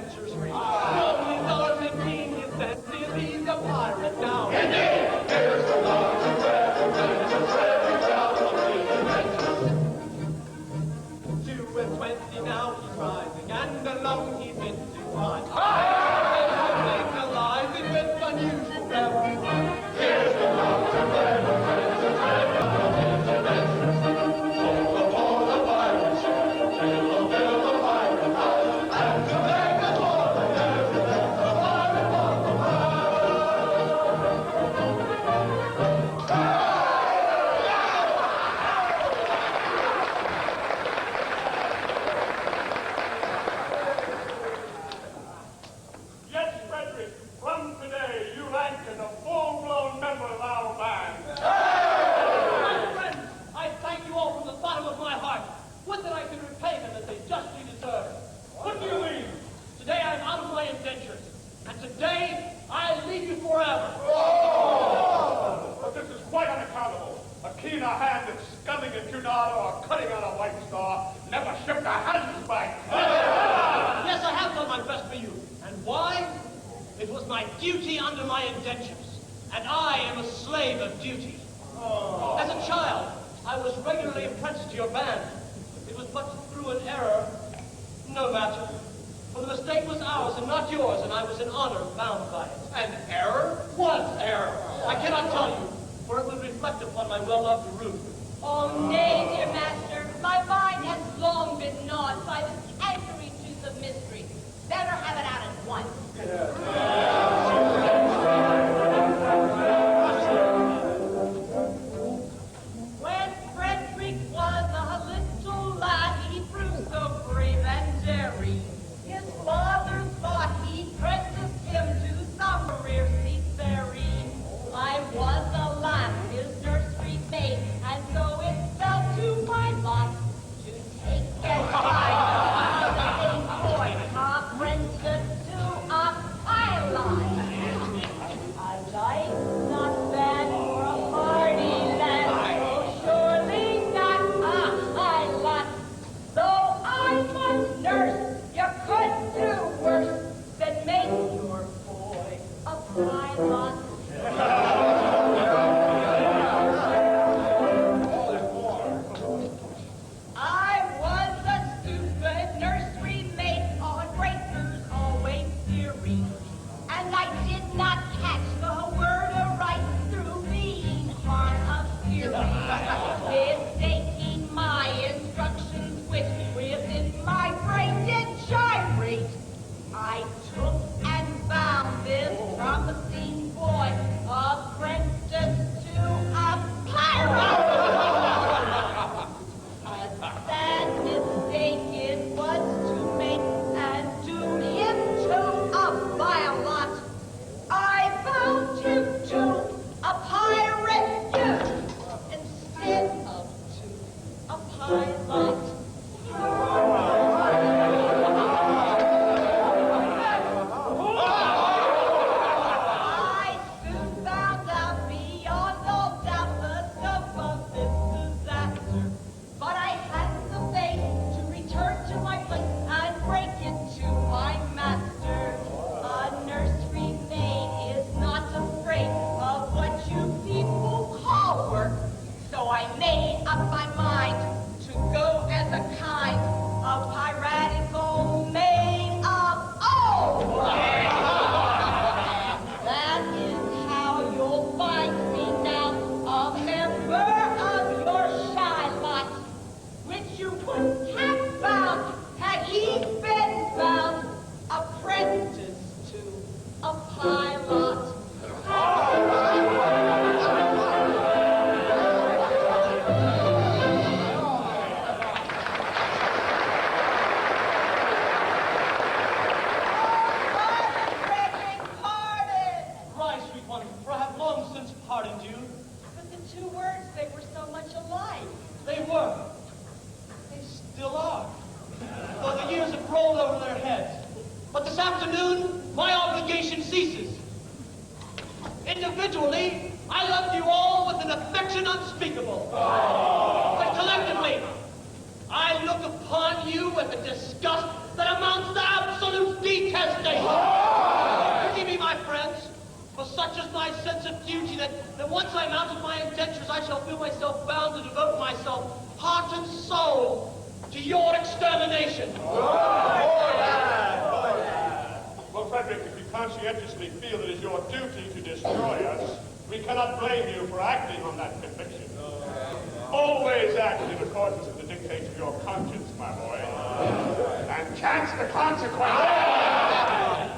adventures reach. $1,15 cents, he's a pirate now. Indeed, here's the long red adventures, Frederick down on the adventures. 2 and 20 now he's rising, and alone he's been to find. Alive with unusual revel. Here's the long red adventures, Frederick down on the adventures. Oh, the pirates, they will build the pirate house, and to make it all again, the pirate on the Yes, Frederick, from today you rank as a full-blown member of our band. My friends, I thank you all from the bottom of my heart. Would that I could repay them as they justly deserve. What do you mean? Today I'm out of my indentures, and today I leave you forever. But this is quite unaccountable. A keener hand at scumming a Cunard or cutting on a White Star never shook a handspike. Yes, I have done my best for you. And why? It was my duty under my indentures, and I am a slave of duty. As a child, I was regularly apprenticed to your band. It was but through an error. No matter. For the mistake was ours and not yours, and I was in honor bound by it. An error? What error? I cannot tell you, for it would reflect upon my well-loved Ruth. Oh, nay, dear master, my mind has long been gnawed by the cankery tooth of mystery. Better have it out at once. When Frederick was a little lad, he proved so brave and daring. His father thought he'd prentice him to some career seafaring. I was the last his nursery maid, and so it fell to my lot to take and find the same boy, apprentice to a pilot. I like not bad for a party lad, so surely not a pilot. Though I was nurse, you couldn't do worse than make your boy a pilot. I was a stupid nursery maid on breakers, always steering, and I did not catch the word aright through being hard of hearing, mistaking my instructions, which within my brain did gyrate. I took and found this promising boy, apprentice to a pirate. A sad mistake it was to make and doom him to a pilot. I found him to a pirate youth instead of to a pilot. I soon found out beyond all doubt the scope of this disaster. But I had the faith to return to my place and break it to my master. A nursery maid is not afraid of what you people call work. So I made up my mind to go as a kind of piratical maid of old. That is how you'll find me now, a member of your shy lot, which you wouldn't have found had he been found apprentice to a pilot. Frederick, pardon! Rise, sweet one, for I have long since pardoned you. But the two words, they were so much alike. They were. They still are. Though the years have rolled over their heads. But this afternoon, my obligation ceases. Individually, I love you all with an affection unspeakable. But collectively, I look upon you with a disgust that amounts to absolute detestation. that once I'm out of my indentures, I shall feel myself bound to devote myself, heart and soul, to your extermination. Well, Frederick, if you conscientiously feel it is your duty to destroy us, we cannot blame you for acting on that conviction. Always act in accordance with the dictates of your conscience, my boy. And chance the consequences.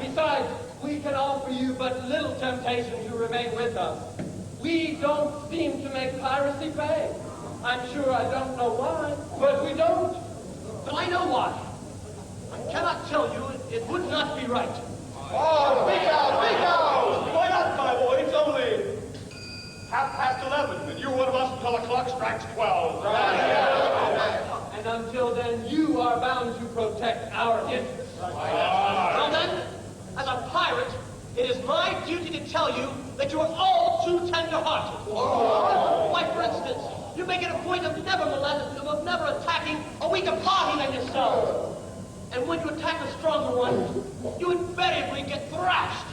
Besides, we can offer you but little temptation to remain with us. We don't seem to make piracy pay. I'm sure I don't know why, but we don't. But I know why. I cannot tell you, it would not be right. Oh, speak out, speak out! Why not, my boy? It's only 11:30, and you're one of us until the clock strikes 12. And until then, you are bound to protect our interests. Well then, as a pirate, it is my duty to tell you that you are all too tender-hearted. Why, for instance, you make it a point of never attacking a weaker party than yourself. And when you attack a stronger one, you invariably get thrashed.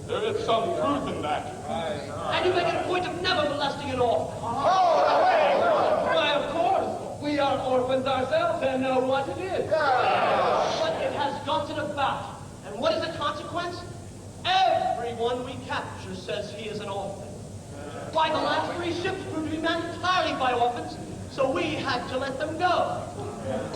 There is some truth in that. And you make it a point of never molesting an orphan. Why, of course. We are orphans ourselves and know what it is. But it has gotten about. And what is the consequence? Everyone we capture says he is an orphan. Why, the last 3 ships proved to be manned entirely by orphans, so we had to let them go.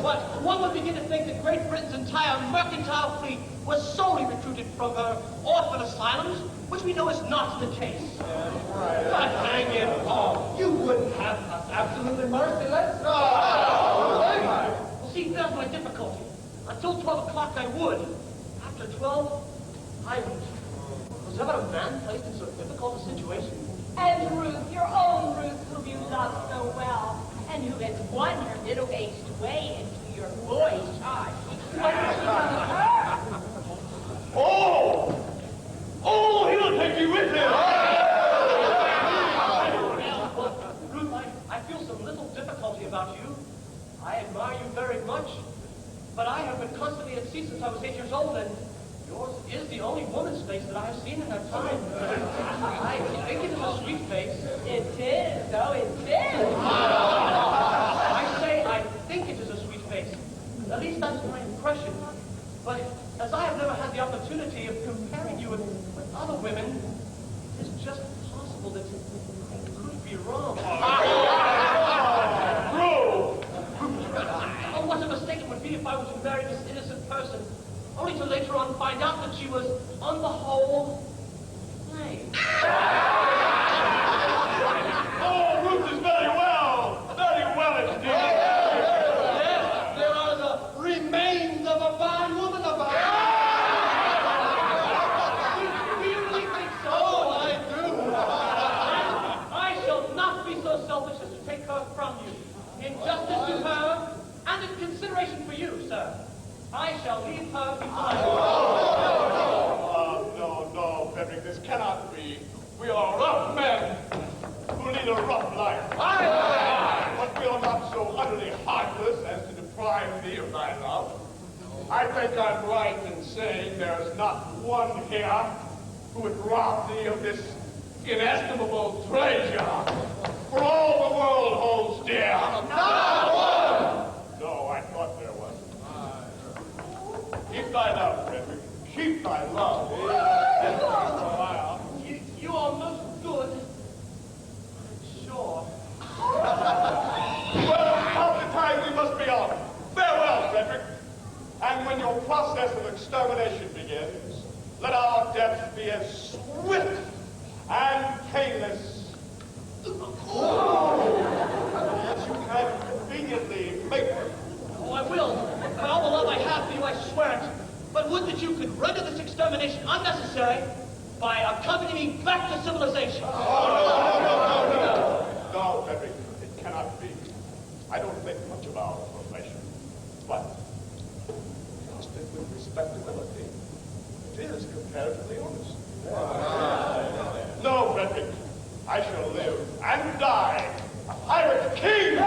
But one would begin to think that Great Britain's entire mercantile fleet was solely recruited from her orphan asylums, which we know is not the case. But hang it all, you wouldn't have us absolutely merciless. Well, see, that's my difficulty. Until 12 o'clock I would. After 12, I wouldn't. Was ever a man placed in so difficult a situation? And Ruth, your own Ruth, whom you love so well, and who has won her middle-aged way into your boyish heart. What has become of her? Oh, he'll take you with him. Ruth, I feel some little difficulty about you. I admire you very much, but I have been constantly at sea since I was 8 years old, and yours is the only woman's face that I have seen in that time. I think it is a sweet face. It is, oh, it is. I say I think it is a sweet face. At least that's my impression. But as I have never had the opportunity of comparing you with other women, it's just possible that I could be wrong. Oh, what a mistake it would be if I were to marry this innocent person, only to later on find out that she was, on the whole, plain. Oh, Ruth is very well indeed. Yes, there are the remains of a fine woman about. Do you really think so? Oh, I do. I shall not be so selfish as to take her from you. In justice to her, and in consideration for you, sir, I shall leave her behind. No, Frederick, this cannot be. We are rough men who lead a rough life. But we are not so utterly heartless as to deprive thee of thy love. I think I'm right in saying there's not one here who would rob thee of this inestimable treasure, for all the world holds dear. Not one! No, I thought there was. Keep thy love, Frederick. Keep thy love. You are most good. I'm sure. Well, about the time we must be off. Farewell, Frederick. And when your process of extermination begins, let our death be as swift and painless as you can conveniently make it. Oh, I will. By all the love I have for you, I swear it. But would that you could render this extermination unnecessary by accompanying me back to civilization. No, Frederick, it cannot be. I don't think much of our profession, but constant with respectability, it is comparatively honest. No, Frederick, I shall live and die a pirate king!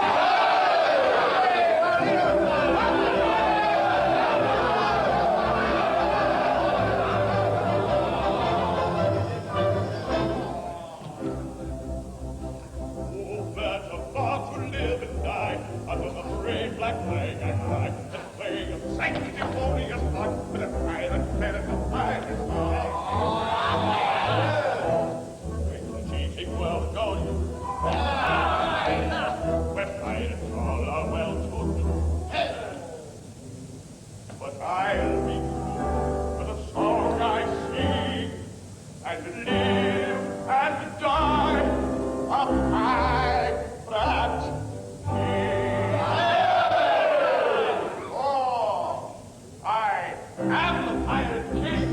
you only just like with a pirate, pirate, a pirate. Wait till the changing world goes. Where pirates all are well to do. But I'll be true to the song I sing, and live and die a pirate king. Oh, I am the pirate king.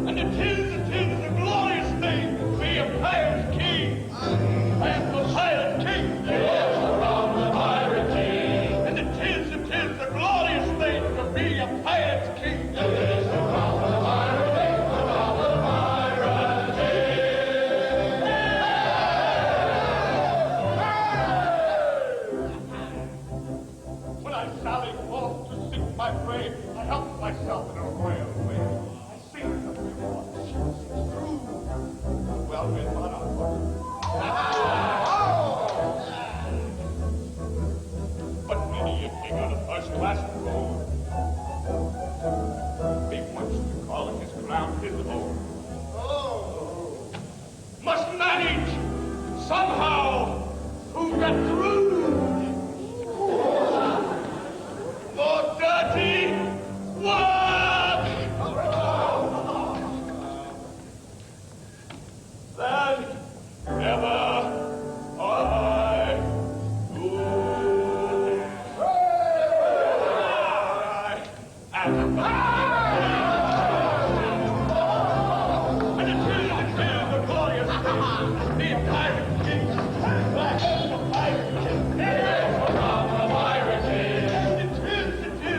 And it is a glorious thing to be a pirate king. I am the pirate king. Yes, around the pirate king. And it is a glorious thing to be a pirate king. It is around the pirate king, around the pirate king. When I sally forth to seek my prey, I help myself in a royal way. I sing the voice through well with monarch. But many a king on a first-class throne he wants to call his crown his own. Must manage somehow to get through the dirty work. Then never I do. And it is the glorious thing, the pirate king, back the pirate king, around the pirate king. It is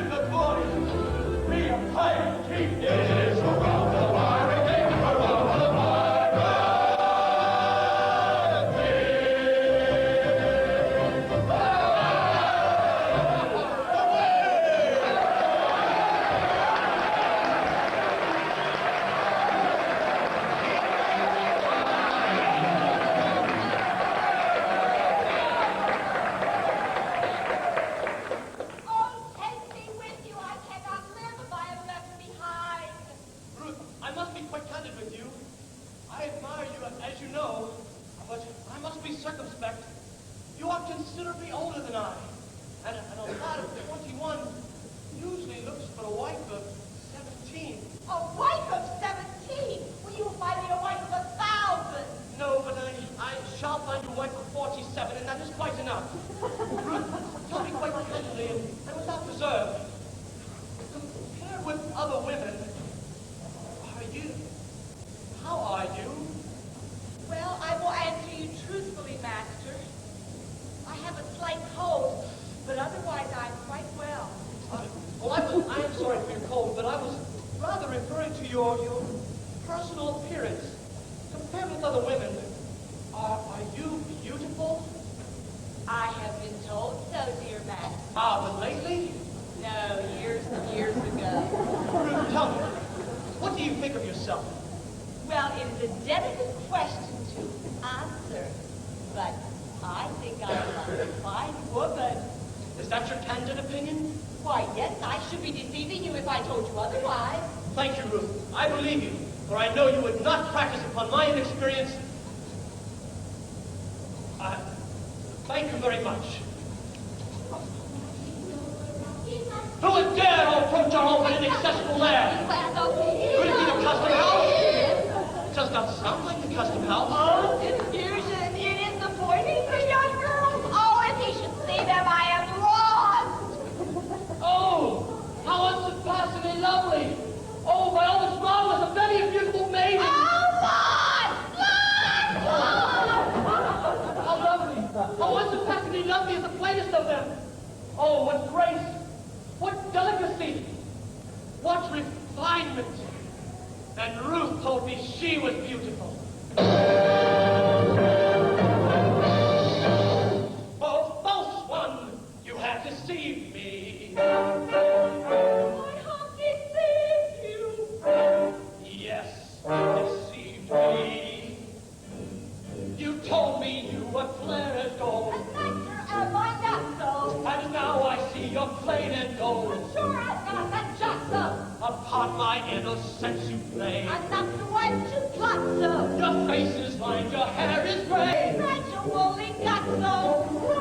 the glorious thing, be a pirate king. It is around the pirate king, around the pirate Oh, take me with you. I cannot live if I am left behind. Ruth, I must be quite candid with you. I admire you, as you know, but I must be circumspect. You are considerably older than I, and a lad of 21 usually looks for a wife of 17. A wife of 17? Well, you will find me a wife of 1,000. No, but I shall find a wife of 47, and that is quite enough. Ruth, tell me quite candidly and without reserve. Compared with other women, how are you? Well, I will answer you truthfully, Master. I have a slight cold, but otherwise I'm quite well. I am sorry for your cold, but I was rather referring to your personal appearance. Compared with other women, are you beautiful? I have been told so, dear Master. But lately? No, years and years ago. Ruth, tell me, what do you think of yourself? Well, it is a delicate question to answer, but I think I am a fine woman. Is that your candid opinion? Why, yes, I should be deceiving you if I told you otherwise. Thank you, Ruth. I believe you, for I know you would not practice upon my inexperience. Thank you very much. Who would dare to approach our home with inaccessible lair? Could it be the custom house? It does not sound like the custom house. Oh, confusion. It is the pointing for young girls. Oh, if he should see them, I am lost. Oh, how unsurpassingly lovely. Oh, by all that's marvelous, a very beautiful maiden. Oh, Lord! How lovely. How unsurpassingly lovely is the plainest of them. Oh, what grace. What delicacy. What refinement. And Ruth told me she was beautiful. Oh, false one, you have deceived me. I have deceived you. Yes, you deceived me. You told me you were clear as gold. Master, am I not so? And now I see you're plain and gold. Sure, I've got that just so. Upon my innocence you play. Enough to what you got so. Your face is lined, your hair is gray. Gradually got so.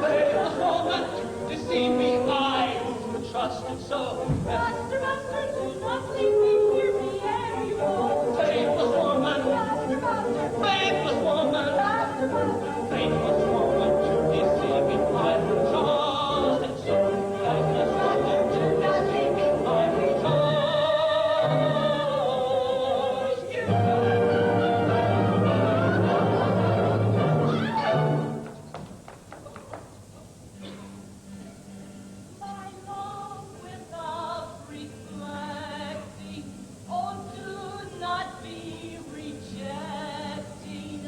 Faithless woman to deceive me, I who trusted so. Master, master, do not leave me, hear me ere you go. Faithless woman, Master, master, faithless woman, master, master. faithless woman to deceive me, I who trusted so. Faithless woman to deceive me, I who trusted so. My love without reflecting, oh, do not be rejecting.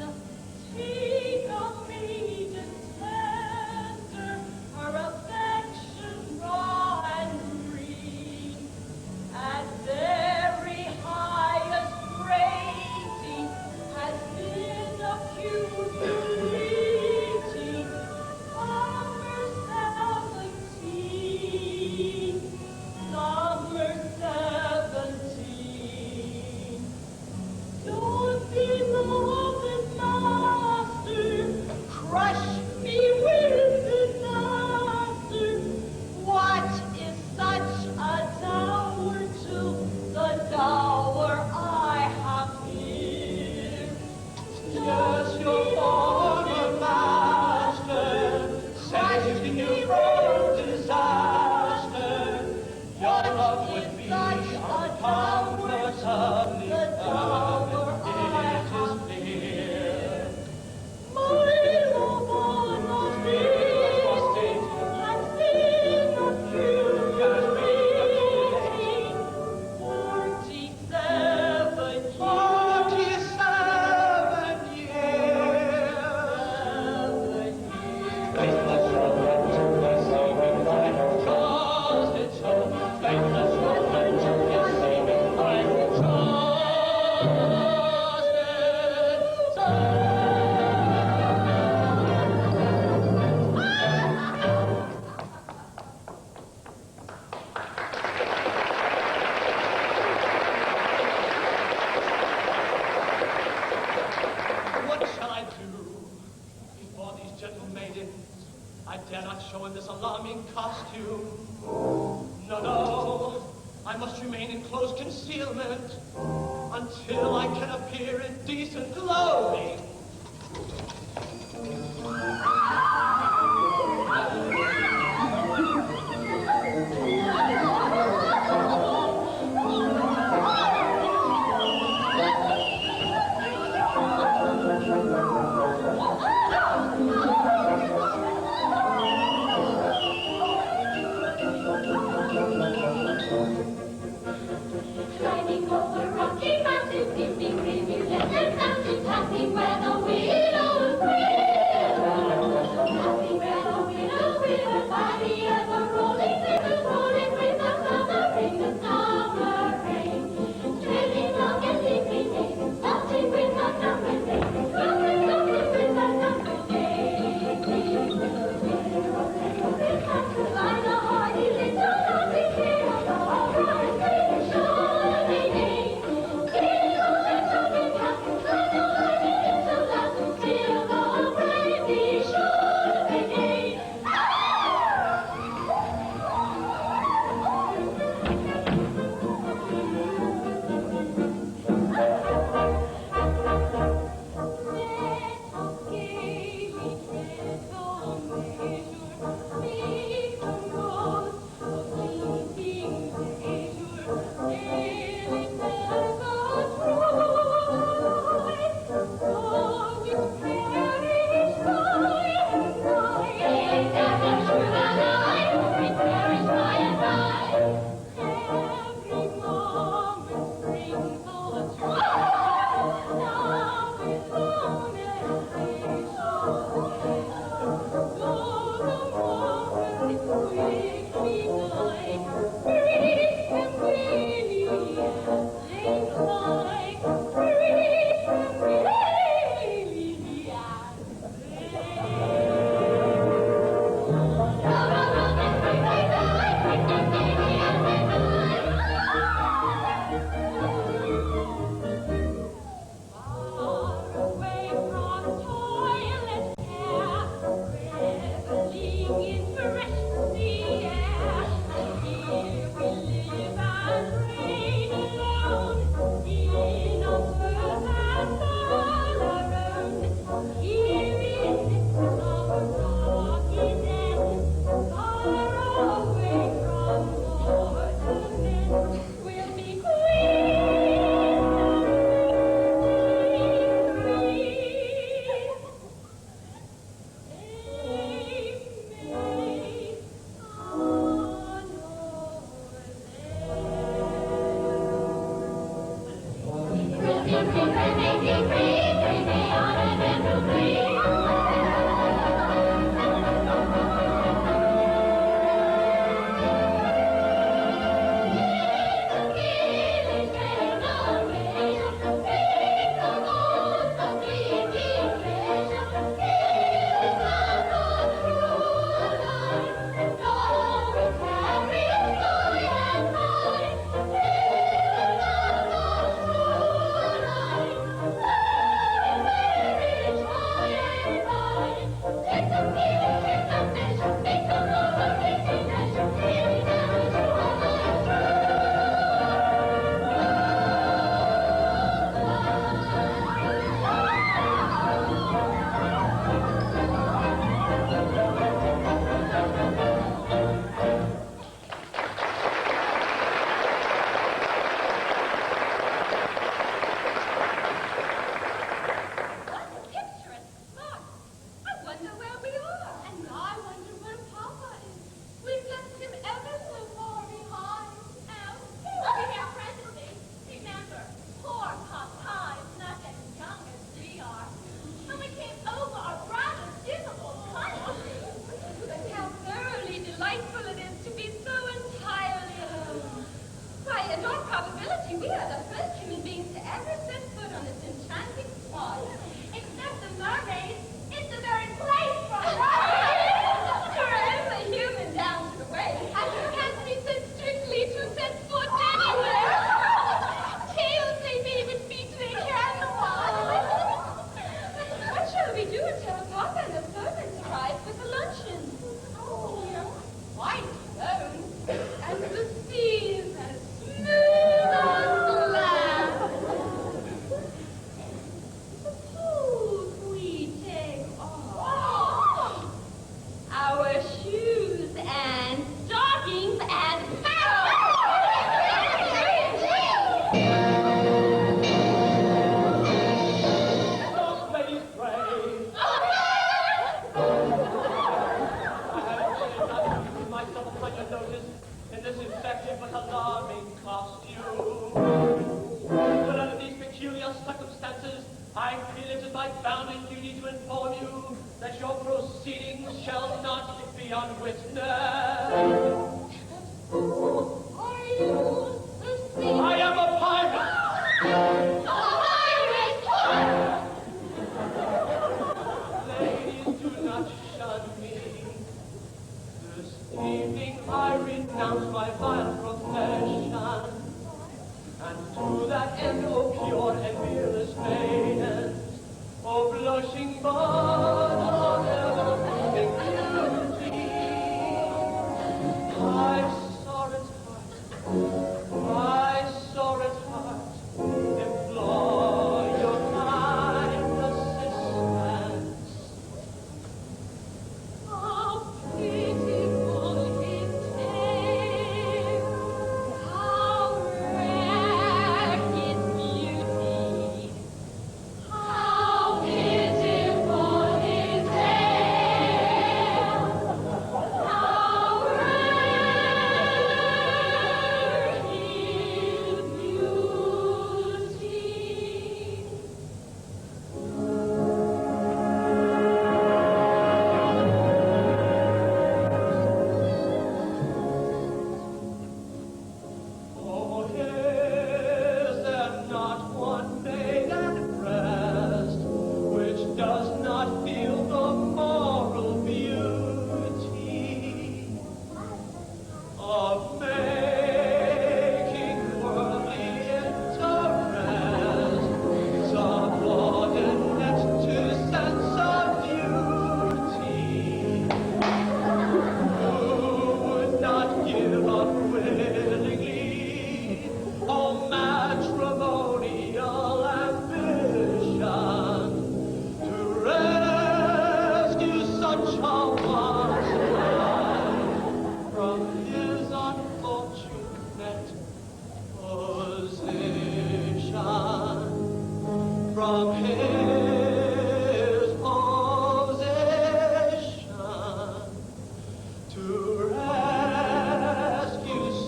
Speak of me tender, her affection raw and green, at very highest rating has been accumulating. Summer 17. Don't be beloved master, crush me with disaster. What is such a dower to the dower I have here? Yes, your former master saved you from disaster. Your love would be uncomfortably firm, it is clear. My love on the street has been accumulating 47 years. 47 years. Faithless woman to deceive me, I who trusted so. Faithless woman to deceive me, I who trusted so. What shall I do before these gentle maidens? I dare not show in this alarming costume. No, no, I must remain in close concealment until I can appear in decent clothing. Climbing over rocky mountains, giving reviews and sounds, talking where the widows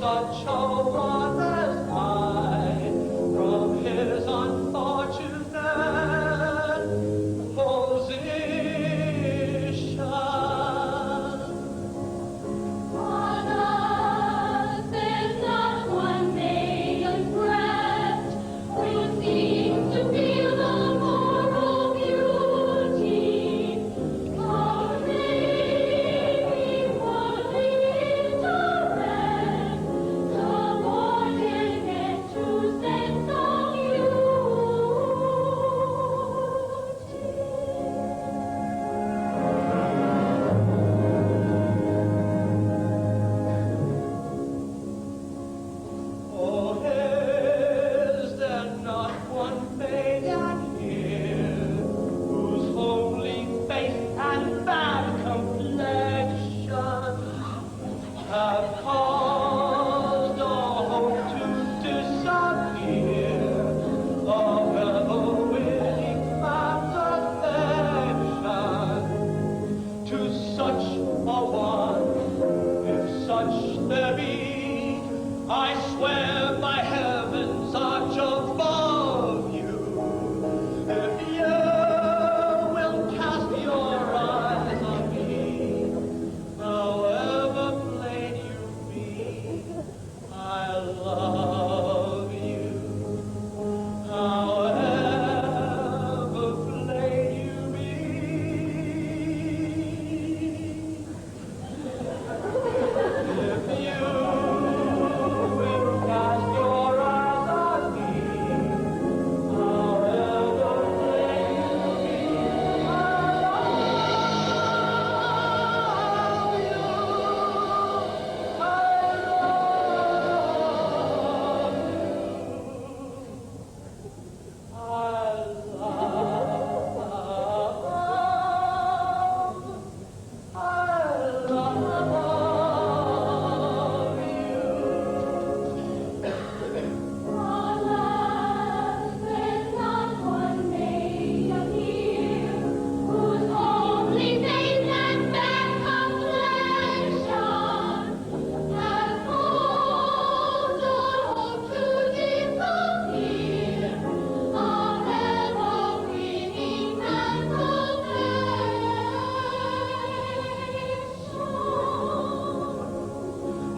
Such a one as I from his unfortunate love you. However plain you be, if you will cast your eyes on me, however plain you be, I love you. I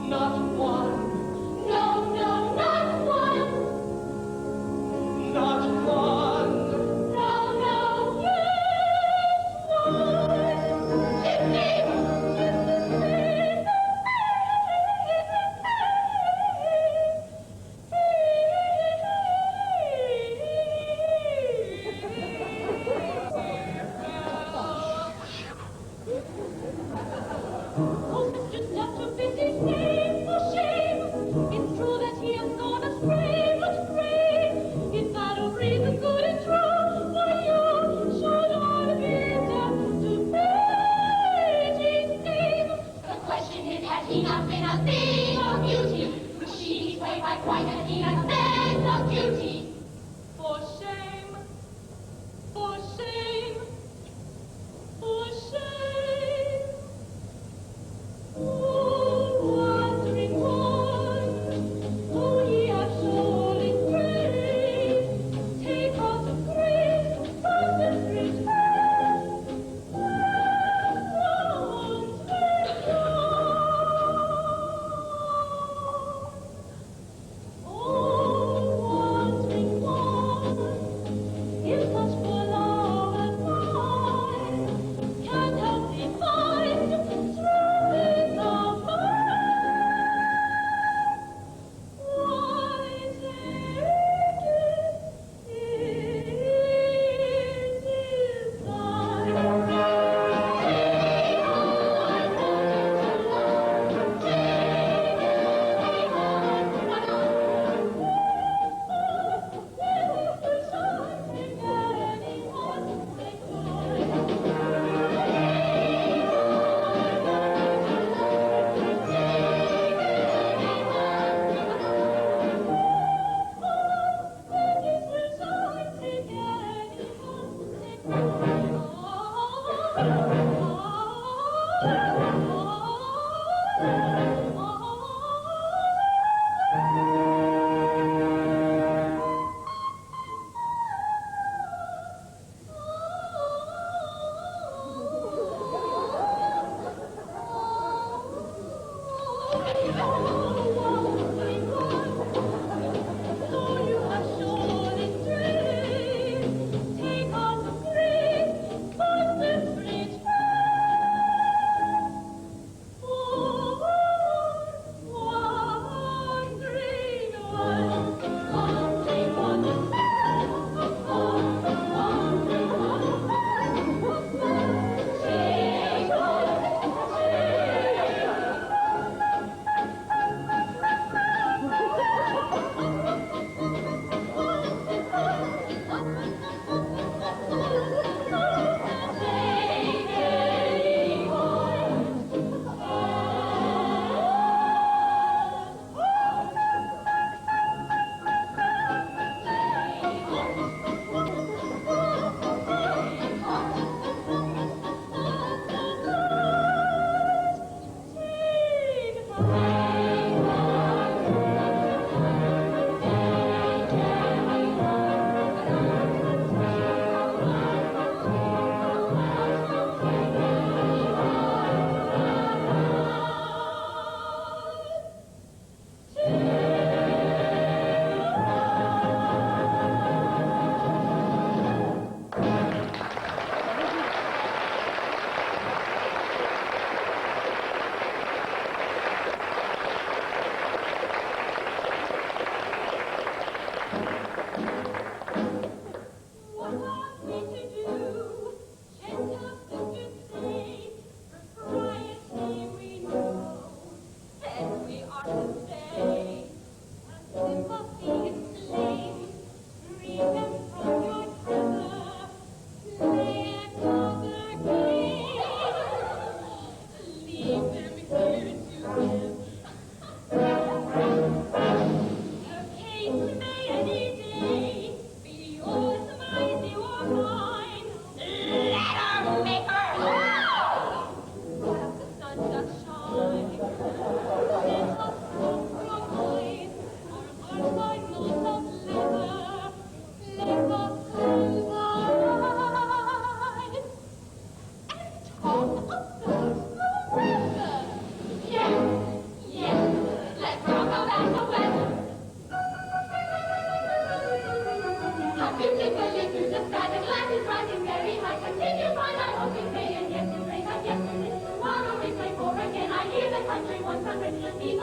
Not one, no, no, not one. Not one, no, no, yes, Oh, Mr. Stutter, busy, shame for shame. It's true that he has gone astray, but pray, if that a reason good and true, why you should all be deaf to Betty's name. The question is, has he not been a thing of beauty? Was she swayed by quite an innocent of duty? For shame, for shame, for shame. Oh, wandering one, oh, ye have surely strayed. Take heart of grace from the street path, once with God. Oh, wandering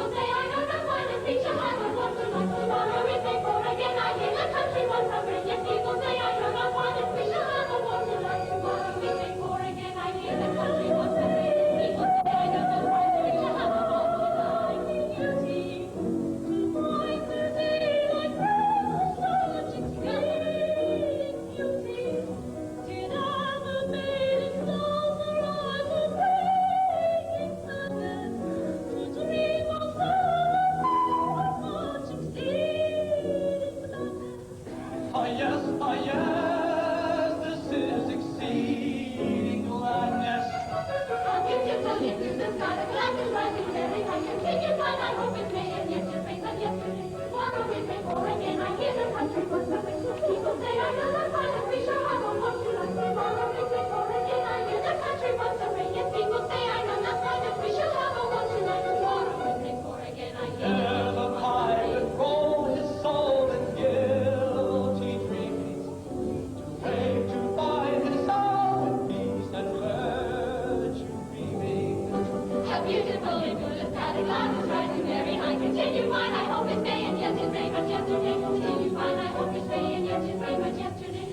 people say I know not why the preacher has a wonder like tomorrow is before again I hear the country once hungry. Yes, people say I know not why the preacher has a wonder like tomorrow is before again I hear the country once hungry. People say I know not why the preacher has a wonder like beauty. Why today like such exceeding beauty? Did ever maiden closer I will bring to dream of such exceeding gladness. Ah yes, this is exceeding gladness. How beautiful into the sky, the glass is rising very high. Continue fine, I hope it may, and yet just brings up yesterday. Tomorrow is before again, I hear the country was nothing. People say I know not why the preacher I will want to like. Tomorrow is before again, I hear the country once away. Yes, people say I know not why the preacher I will want to like. Tomorrow is before again, I hear the There's a pirate roll his soul in guilty dreams, to pray to find his soul in peace and virtue beaming. How beautiful into the sky, the glass is rising very high. Continue fine, I hope it's May, and yet it's May, but yesterday. Continue fine, I hope it's May, and yet it's May, but yesterday.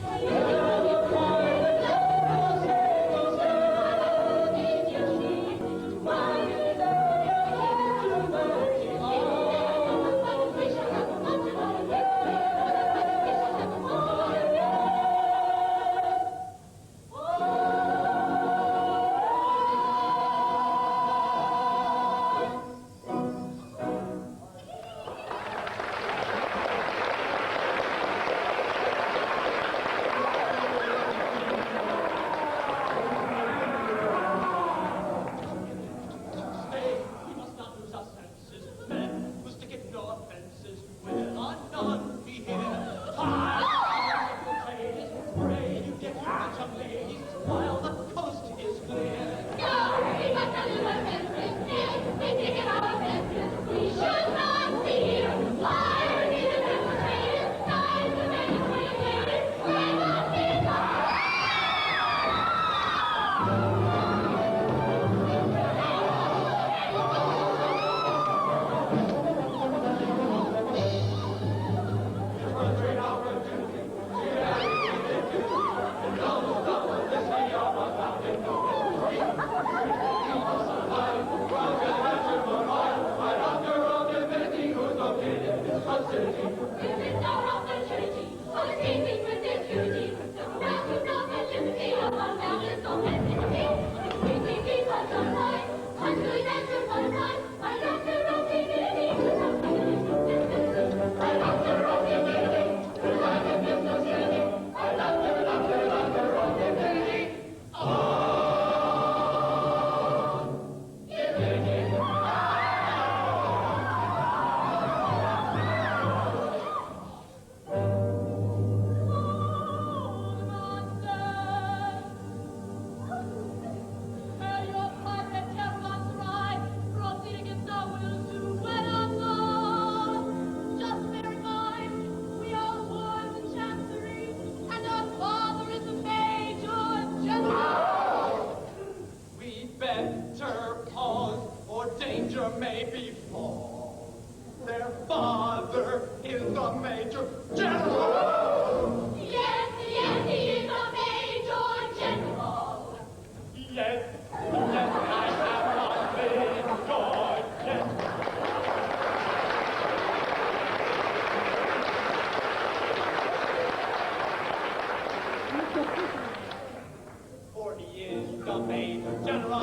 Stay, we must not lose our senses. Men who stick at no offenses will anon be here. Pray you get rich of ladies while the coast is clear. We must not lose our senses. They take it our offenses. We should not be here. Fire in the demonstrators. Signs of any communicators. We must be This is our opportunity for escaping with impunity. The practice of liberty of our boundless domesticity. Sweetly peace of sunlight, one good answer for time. I love the rocky lady who's a consistency. I love the rocky lady who's a consistency. I love the rocky lady. We better pause, or danger may befall. Their father is the Major General. Yes, yes, he is a Major General. Yes, I have not been God yet. 40 years the Major General.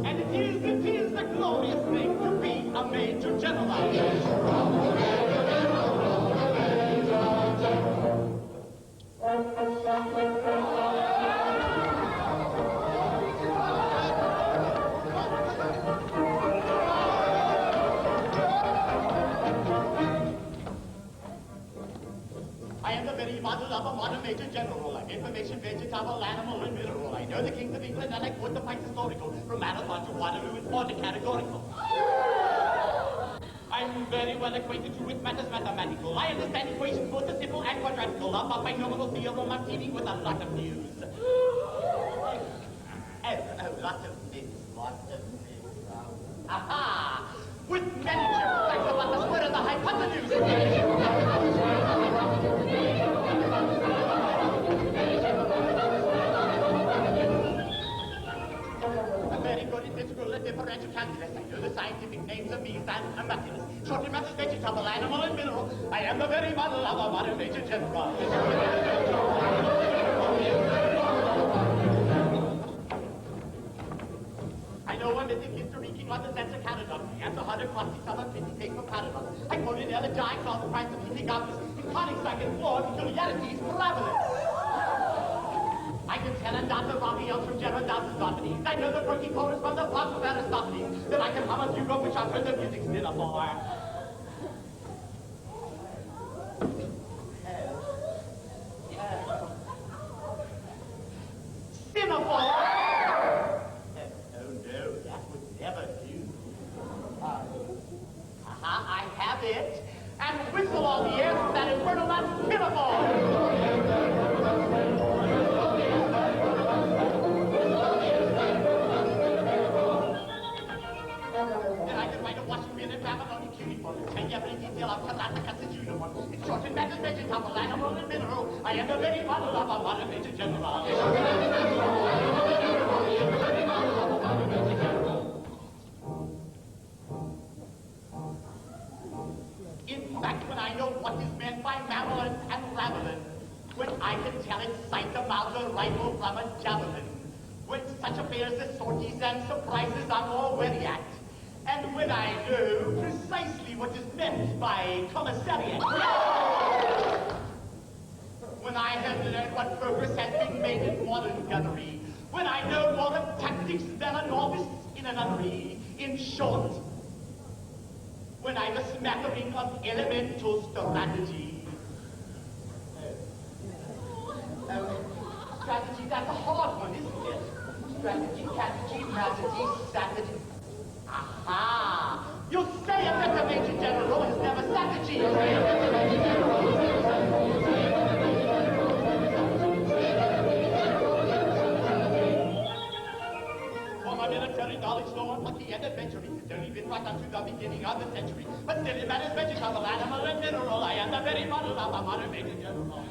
And it is a glorious thing to be a Major General. I am the very model of a modern Major General. I'm information, vegetable, animal, and mineral. I know the kings of England, and I quote the facts historical. From Marathon to Waterloo, it's more than categorical. I'm very well acquainted with matters mathematical. I understand equations both the simple and quadratical. Of a binomial theorem, I'm dealing with a lot of news. Lots of things. Aha! With manager facts about the word of the hypotenuse. Very good integral and differential calculus. I know the scientific names of means and mathematics. Shortly matters, vegetable, animal, and mineral. I am the very model of a modern major general. I know one that thinks to reaching on the sense of Canada. And the 140 summer 50 take for paradox. I quote in elegiacs all the price of heating up. In conics I can floor peculiarities parabolas. I can tell a dot of Raphael from Gerard Dowson's I know the quirky chorus from the plots of Aristophanes. Then I can hum a fugue which I've heard the music's dinner for. Semaphore! Oh no, that would never do. I have it. And whistle all the air from that infernal pinafore! And every detail of Calatricus' uniform. In short, in matters vegetable, animal, and mineral, I am the very model of a modern major general. In fact, when I know what is meant by mammal and ravelin, when I can tell it sight a Mauser rifle from a javelin, when such affairs as sorties and surprises are more wary at, and when I know precisely what is meant by commissariat. When I have learned what progress has been made in modern gunnery. When I know more of tactics than a novice in a nunnery. In short, when I've a smattering of elemental strategy. Strategy, that's a hard one, isn't it? Strategy, strategy, strategy. Aha! You say a better major general has never sat a cheese. For my military knowledge, no one but the end adventuring. It's only been right up to the beginning of the century. But still, it matters vegetable, animal, and mineral. I am the very model of a modern major general.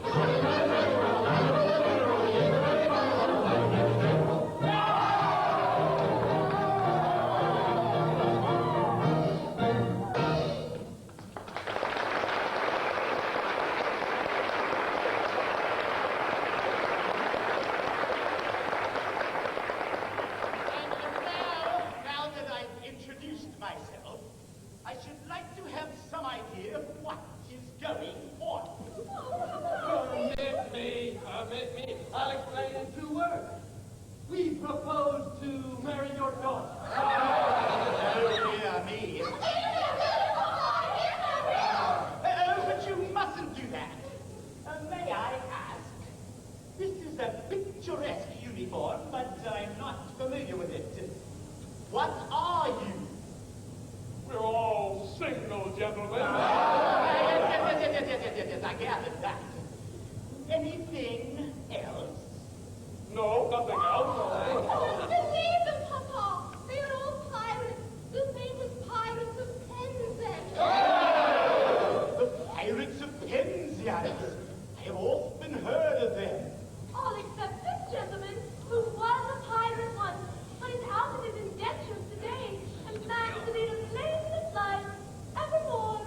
Believe them, Papa! They are all pirates. The famous Pirates of Penzance. The Pirates of Penzance. I have often heard of them. All except this gentleman, who was a pirate once, but is out of his indentures today, and plans to lead a blameless life evermore.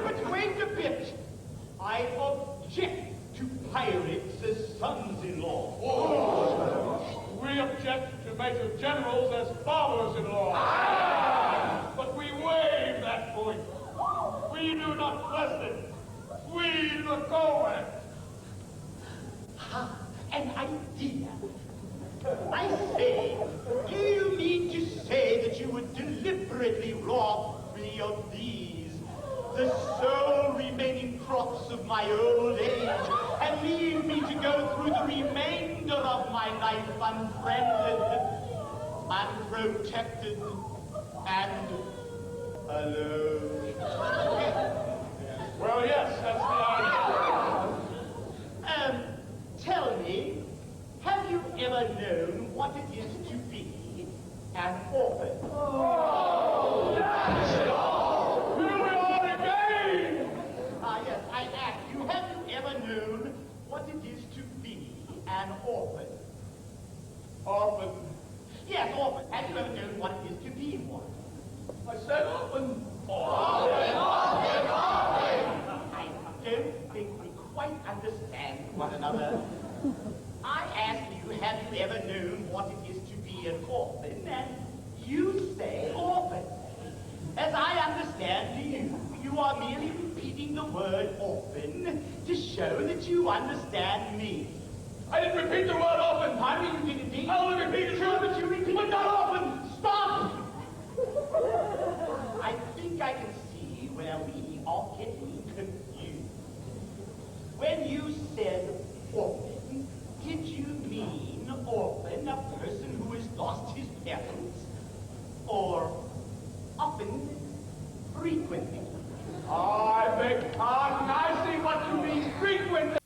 But wait a bit. I object to pirates as sons-in-law. We object to major generals as fathers-in-law. But we waive that point. We do not bless it. We look over it. An idea. I say, do you mean to say that you would deliberately rob me of these, the sole remaining crops of my old age, and leave me to go through the remainder of my life unfriended, unprotected, and alone? Well, yes, that's the idea. Tell me, have you ever known what it is to be an orphan? said often. I don't think we quite understand one another. I asked you, have you ever known what it is to be an orphan? And you say orphan. As I understand you are merely repeating the word orphan to show that you understand me. I didn't repeat the word often. I mean, you did indeed. I only repeated Sure, it. but you repeated But not often. Stop! I think I can see where we are getting confused. When you said orphan, did you mean orphan, a person who has lost his parents? Or often, frequently? I beg pardon. I see what you mean. Frequently.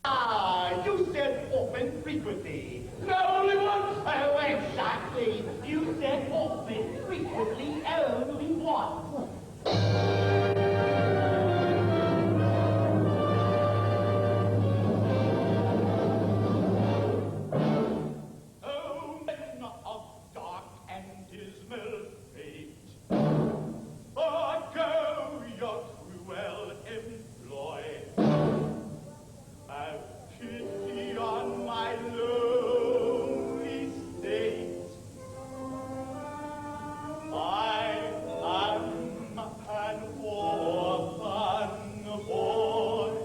Ah, you said orphan frequently. No, only once. Oh, exactly. You said orphan frequently only once. Oh, men of dark and dismal fate, forgo your cruel employ. Have pity on my lonely state. I am an orphan boy.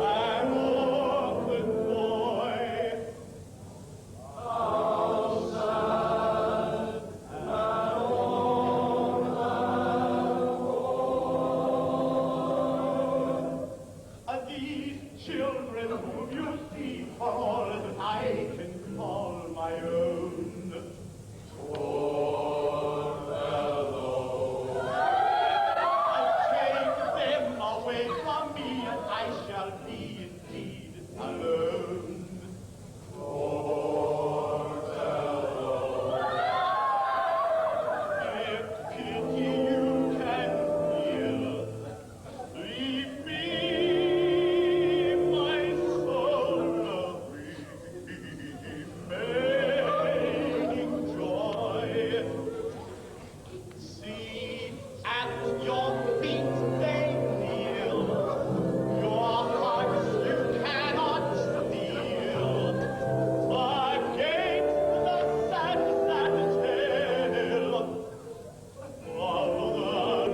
An orphan boy. These children whom you see are all that I can call my own. Poor fellow. Take them away from me and I shall be indeed alone. Poor fellow. If pity you can feel, leave me, my soul of remaining joy. See, at your feet they kneel. Your hearts you cannot steal. Against the sad, sad tale of the lonely.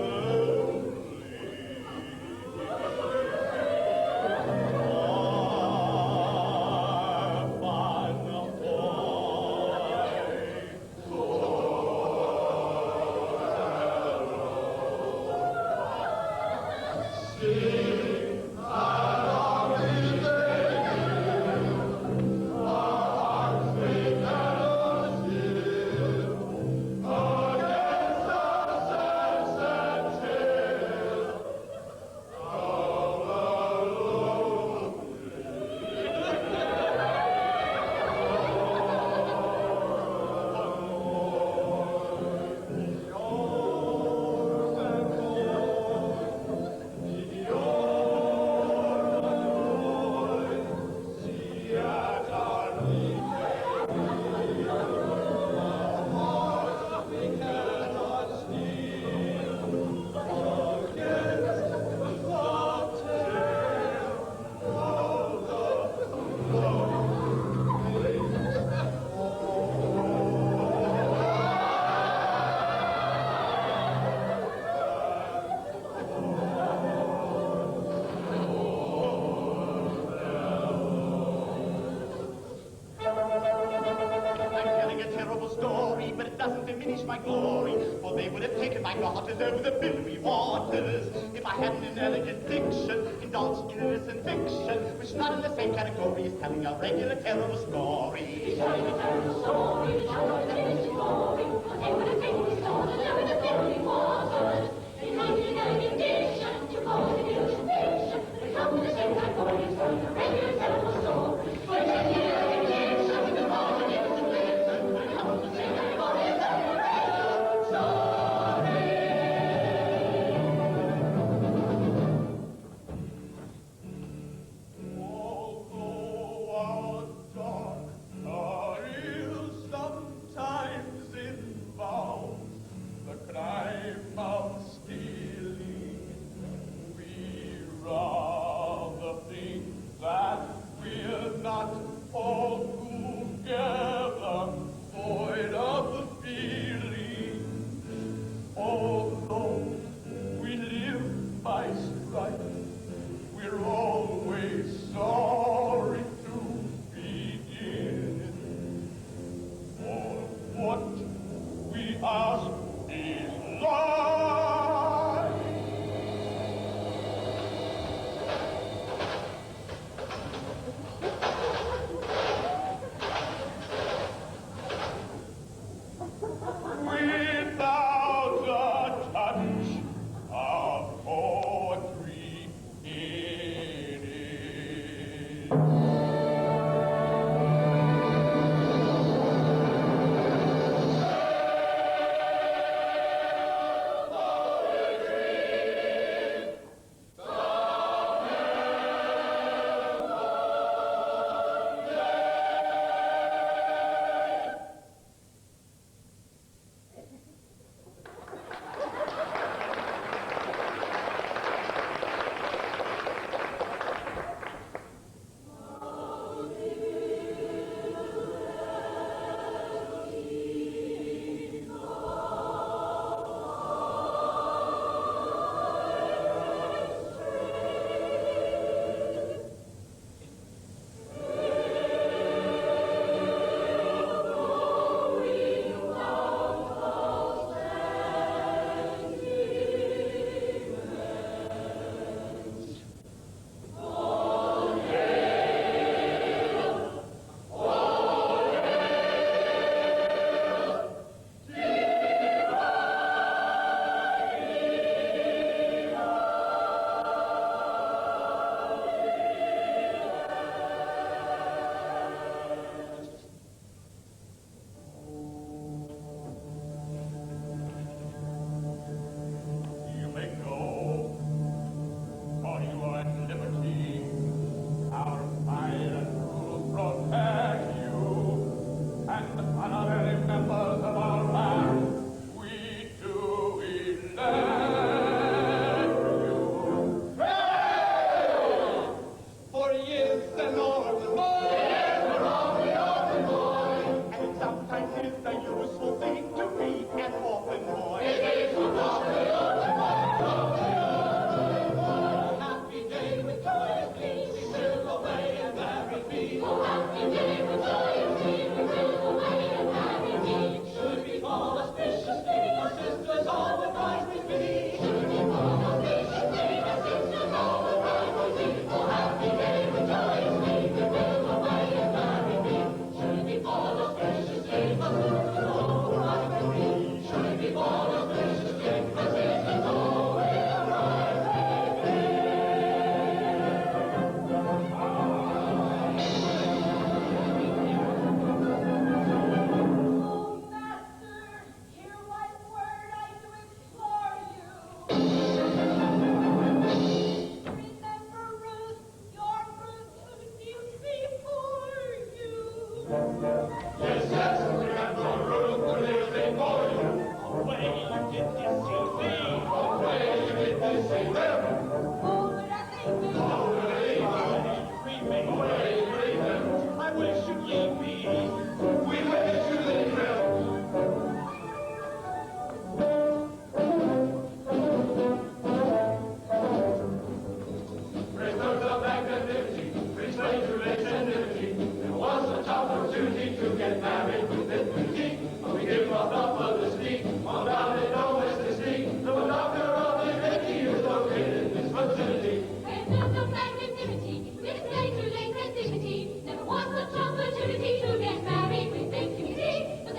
My glory, for they would have taken my daughters over the billowy waters. If I hadn't in elegant diction indulged in innocent fiction, which not in the same category as telling a regular terrible story. Telling a terrible story, telling a terrible story. They would have taken his daughters over the billowy waters. Indulging elegant diction to cause innocent fiction, which not in the same category as telling a regular terrible story. But taking elegant diction to cause innocent fiction, which not in the same category as telling a Although our dark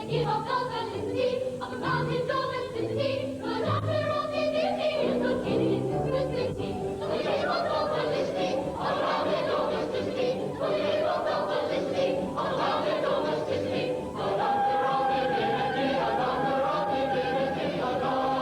give up the felicity of a mountain domesticity. The doctor of the duty is the king in simplicity. Give up the felicity of a mountain domesticity. Give up the felicity of a mountain domesticity. The doctor of divinity, a doctor of divinity, a doctor.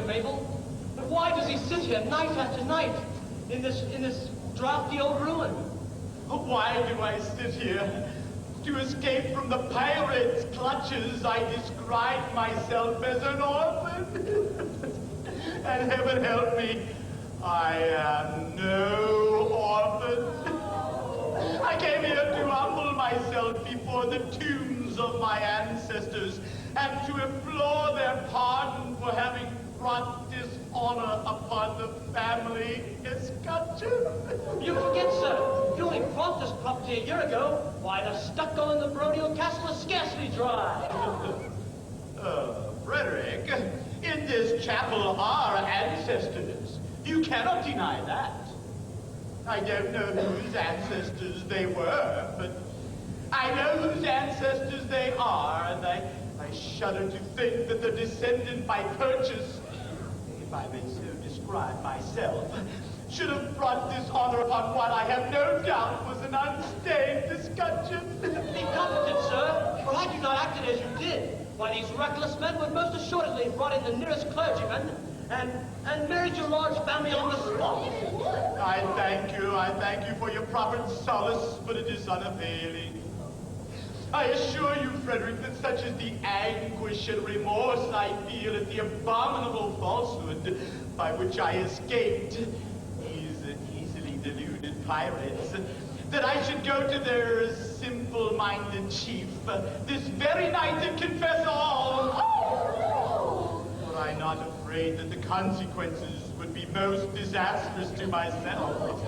Mabel. But why does he sit here night after night in this drafty old ruin? Why do I sit here? To escape from the pirates' clutches, I described myself as an orphan. And heaven help me, I am no orphan. I came here to humble myself before the tombs of my ancestors and to implore their pardon for having brought dishonor upon the family escutcheon. You forget, sir, you only bought this property a year ago. Why, the stucco in the baronial castle is scarcely dry. Frederick, in this chapel are ancestors. You cannot deny that. I don't know whose ancestors they were, but I know whose ancestors they are, and I shudder to think that the descendant by purchase, if I may so describe myself, should have brought dishonor upon what I have no doubt was an unstained escutcheon. Be comforted, sir, for had you not acted as you did, why these reckless men would most assuredly have brought in the nearest clergyman and married your large family on the spot. I thank you for your proffered solace, but it is unavailing. I assure you, Frederick, that such is the anguish and remorse I feel at the abominable falsehood by which I escaped these easily deluded pirates, that I should go to their simple-minded chief this very night and confess all. Were I not afraid that the consequences would be most disastrous to myself?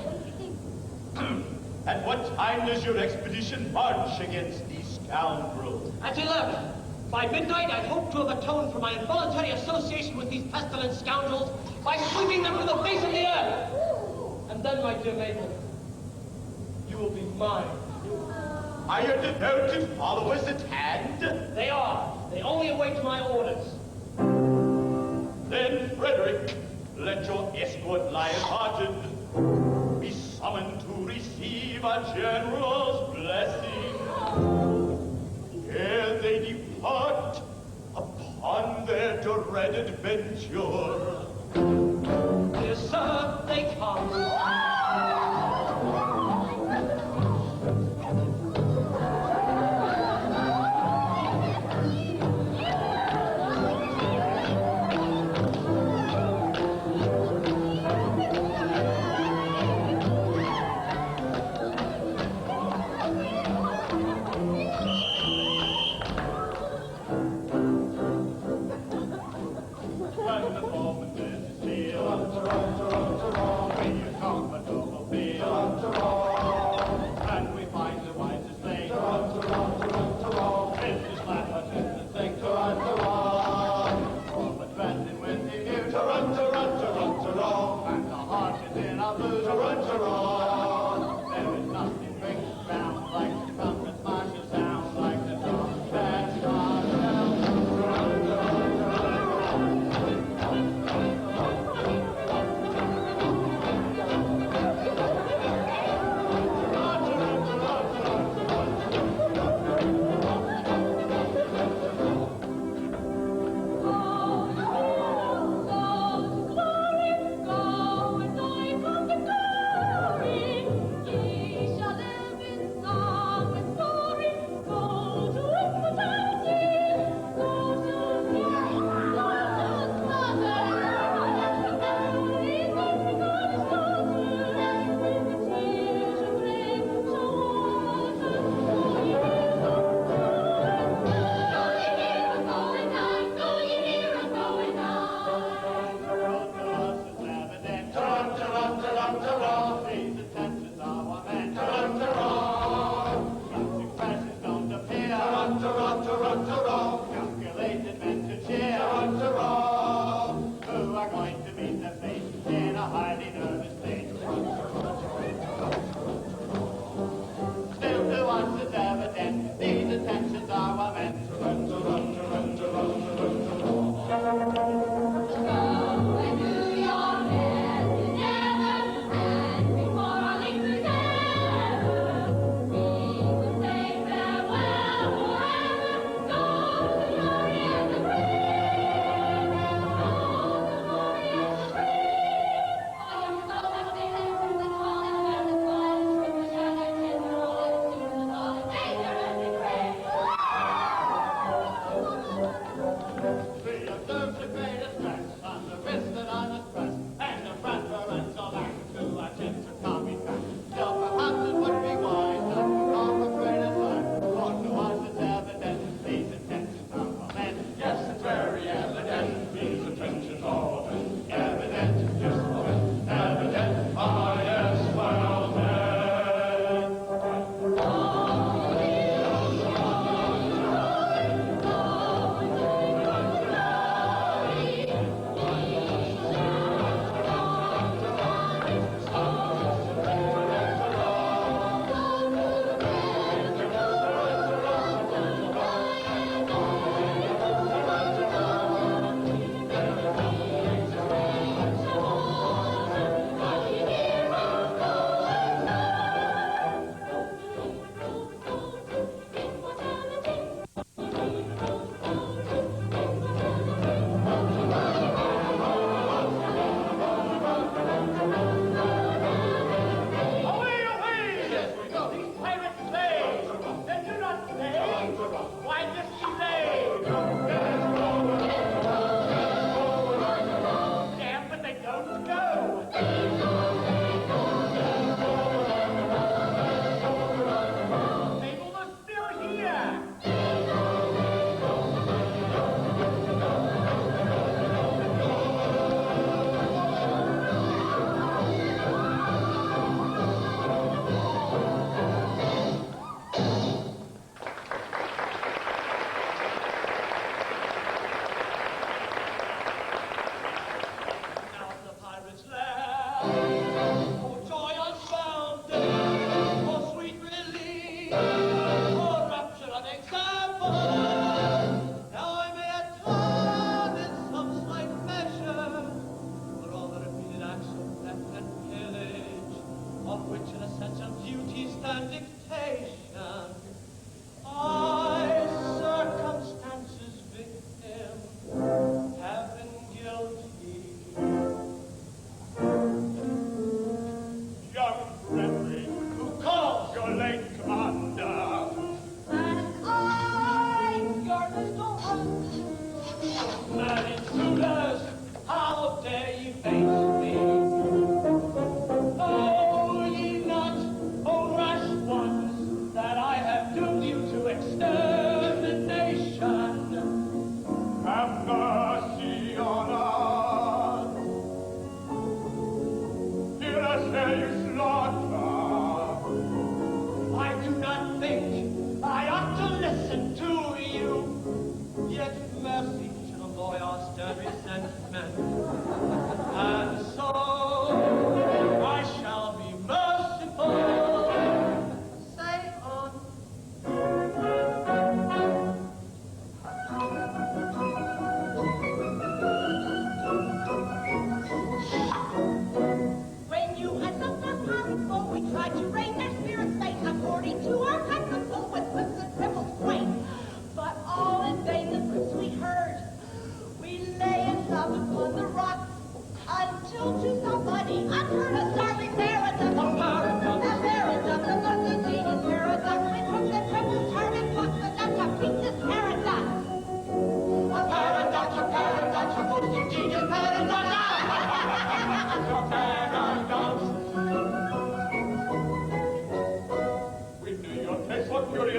At what time does your expedition march against these scoundrels? At 11. By midnight, I hope to have atoned for my involuntary association with these pestilent scoundrels by sweeping them from the face of the earth. And then, my dear Mabel, you will be mine. Are your devoted followers at hand? They are. They only await my orders. Then, Frederick, let your escort lion-hearted be summoned to receive a general's blessing. Ere they depart upon their dreaded venture. Yes, sir, they come.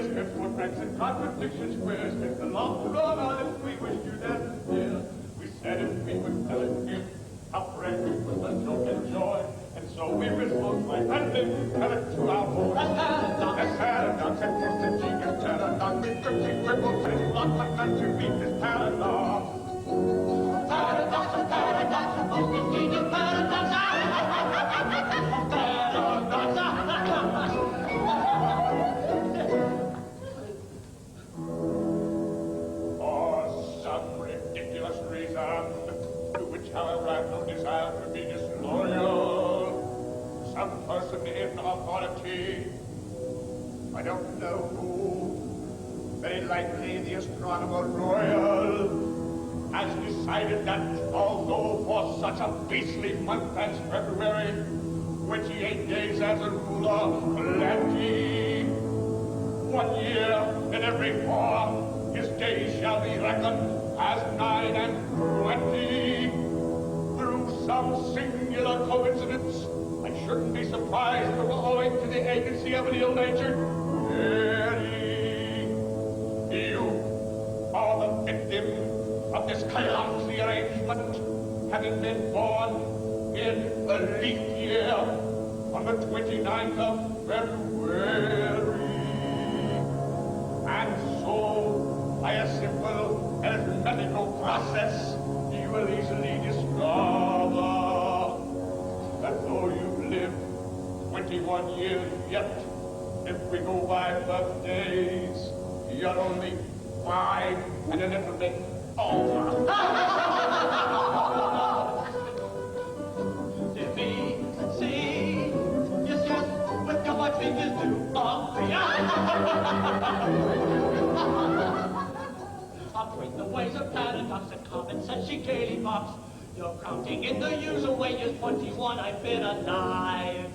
Failures, misfortunes, and contradictions, where's the long run on if we wish you that dear? We said if we would tell it him, how friend was a joke and joy, and so we resolved my husband, tell it to our boy. As paradox and trust and genius, paradox, we quickly crippled, and locked my country, meet this paradox. Paradox, a paradox, a most ingenious paradox. For some ridiculous reason, to which, however, I have no desire to be disloyal, some person in authority, I don't know who, very likely the astronomer royal, has decided that although for such a beastly month as February, 28 days as a ruler, plenty, 1 year in every 4, his days shall be reckoned as 9 and 20. Through some singular coincidence, I shouldn't be surprised if owing to the agency of an ill-natured fairy, you are the victim of this clumsy arrangement, having been born in a leap year on the 29th of February. And so, by a simple arithmetical process, you will easily discover that though you've lived 21 years yet, if we go by birthdays, you're only 5 and a little bit over. See, yes, but come my fingers do operate the ways of paradox and common sense she gaily mocks. You're counting in the usual way, years 21 I've been alive.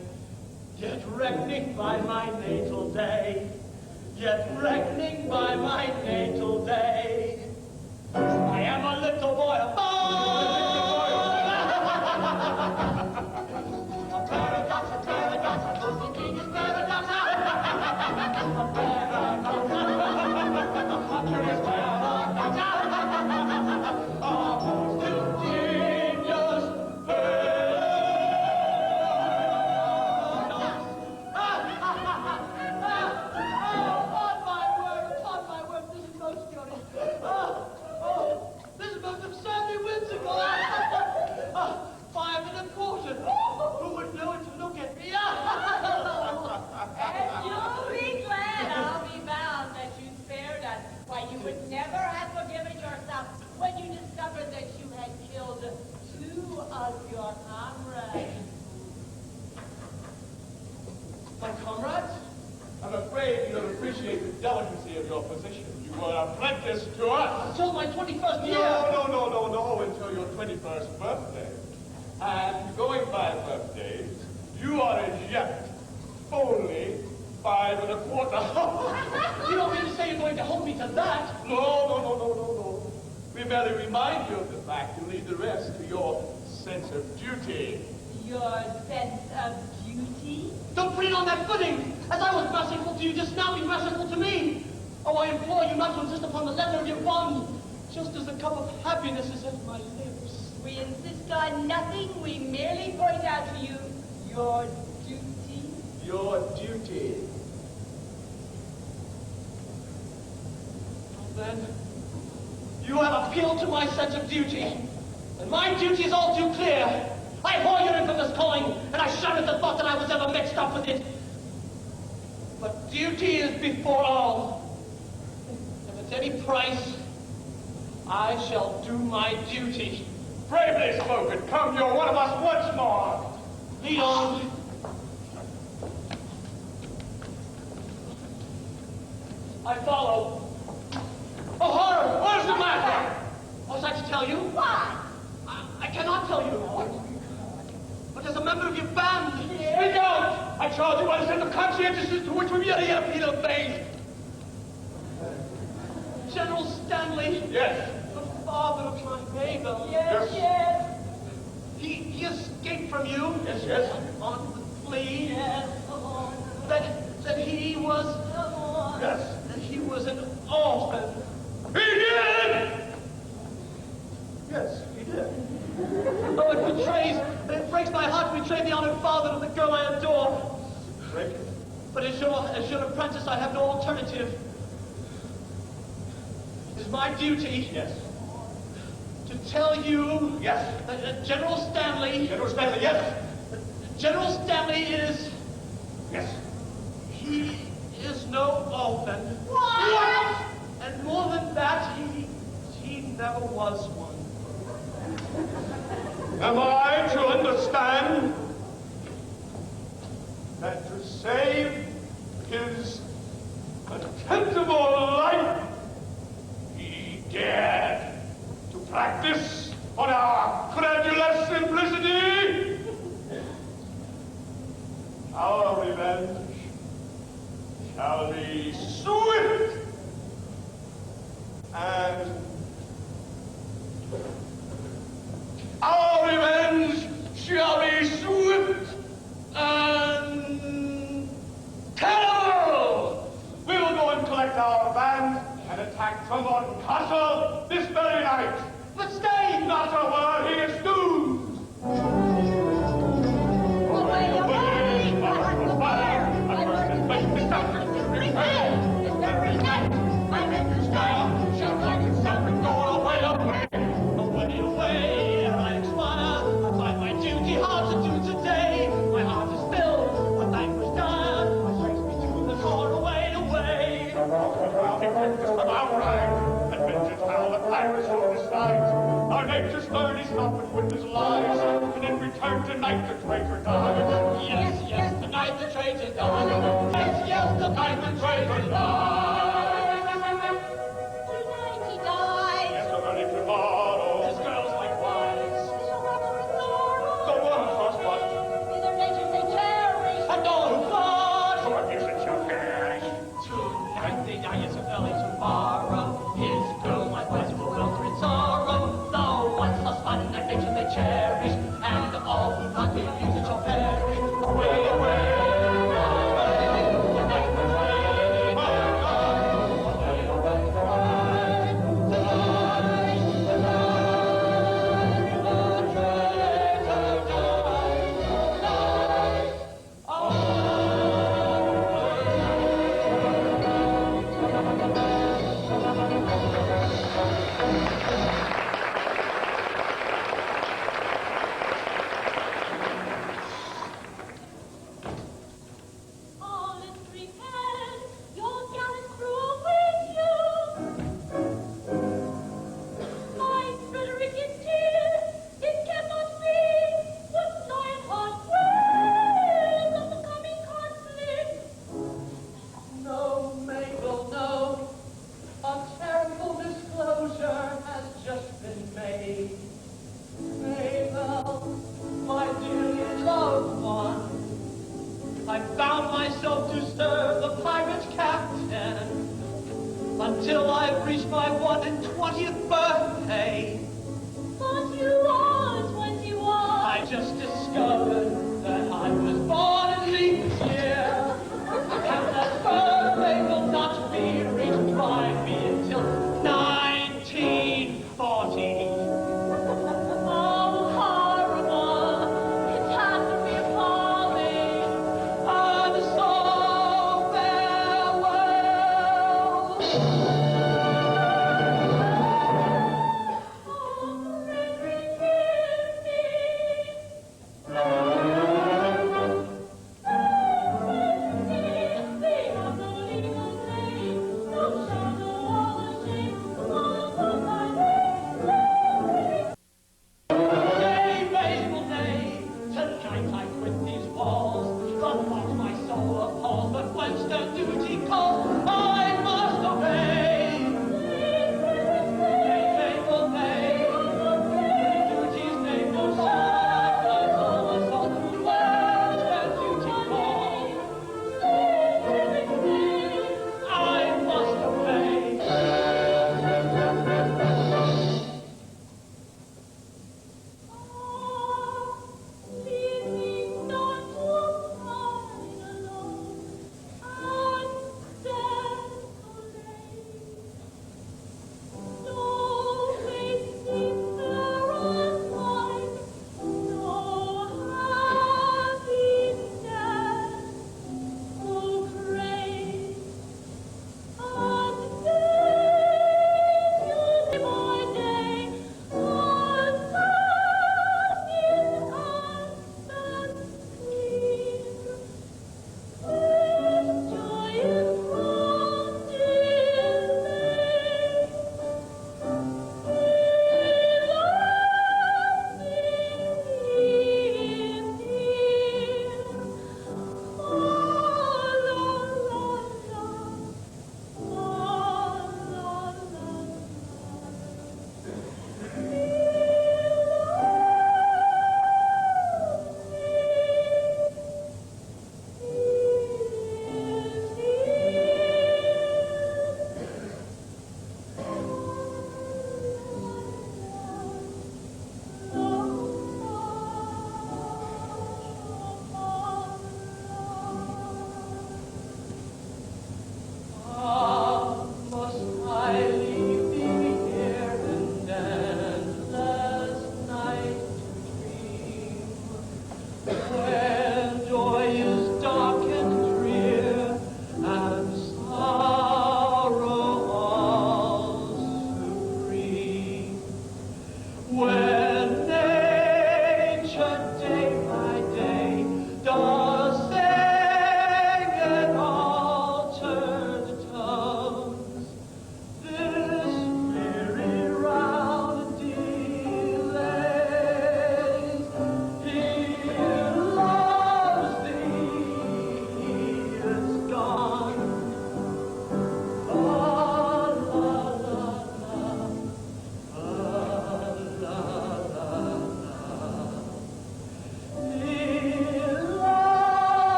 Yet reckoning by my natal day, I am a little boy of a paradox, a most ingenious paradox, a curious paradox, a most ingenious On my word, this is most curious. This is most absurdly whimsical. 5 1/4. Who would know it to look at me? And you'll be glad, I'll be bound, that you spared us. Why, you would never have forgiven yourself when you discovered that you had killed 2 of your comrades. my comrades? I'm afraid you don't appreciate the delicacy of your position. You were apprenticed to us. Until my 21st year. No, until your 21st birthday. And going by birthdays, you are as yet only 5 1/4. You don't mean to say you're going to hold me to that? No. We merely remind you of the fact. You leave the rest to your sense of duty. Your sense of duty? Don't put it on that footing! As I was merciful to you, just now be merciful to me! Oh, I implore you not to insist upon the letter of your bond, just as the cup of happiness is at my lips. We insist on nothing. We merely point out to you your duty. Your duty. Then, you have appealed to my sense of duty, and my duty is all too clear. I abhor your infamous calling, and I shudder at the thought that I was ever mixed up with it. But duty is before all. If at any price, I shall do my duty. Bravely spoken. Come, you're one of us once more. Lead on. I follow. Oh, horror! What is the matter? Was I to tell you? Why? I cannot tell you. But as a member of your band... Speak out! I charge you by the sense of conscientiousness to which we merely yet appeal obeyed. General Stanley. Yes. The father of my baby. Yes. He escaped from you. Yes. On the flee. Yes. That he was... Yes. that he was an orphan. He did! Yes, he did. Oh, it breaks my heart to betray the honored father of the girl I adore. Break it. But as your apprentice, I have no alternative. It is my duty. Yes. To tell you. Yes. That General Stanley. General Stanley, yes. General Stanley is. Yes. He is no orphan. What? And more than that, he never was one. Am I to understand that to save his contemptible life, he dared to practice on our credulous simplicity? Our revenge shall be swift and our revenge shall be swift and terrible. We will go and collect our band and attack Trumbull Castle this very night. But stay! Not a word, he is doomed. Away, away! My heart will fire! My word is faith, the doctor's to repay! This very night, my maker's child shall find himself and go away, away! Away, away, ere I expire. I find my duty hard to do today. My heart is filled with anguish dire. My strength me to the core, away, away. From our ride, and vengeance how the pirates will decide. Our nature's stern is not but witness lies, and in return tonight the traitor died. Yes, yes, tonight the traitor died. Yes, yes, tonight the traitor died. Tonight he died. Yes, the very tomorrow. This girl's likewise. Is your mother in sorrow? The one first what? Is their natures they cherish? And all who fought. To abuse it shall perish. Tonight they die, yes, early tomorrow. His girl likewise will welter in sorrow. Though once lost fun and nature they cherish, and all who not will use it shall perish. Away, away. All is prepared, your gallant crew awaits you. My Frederick in tears, it cannot be, what giant heart wails of the coming conflict. No, Mabel, no. A terrible disclosure has just been made. Mabel, my dearly loved one, I bound myself to serve the pirate captain until I've reached my 120th birthday. But you are 21. I just discovered that I was born in leap year, and that birthday will not be reached by me until 1940. Oh, horrible, catastrophe appalling. And so farewell. Oh, Frederick, hear me. Nay, Mabel, nay, tonight I quit these walls. The thought my soul appalls, but whence the duty calls, I must obey.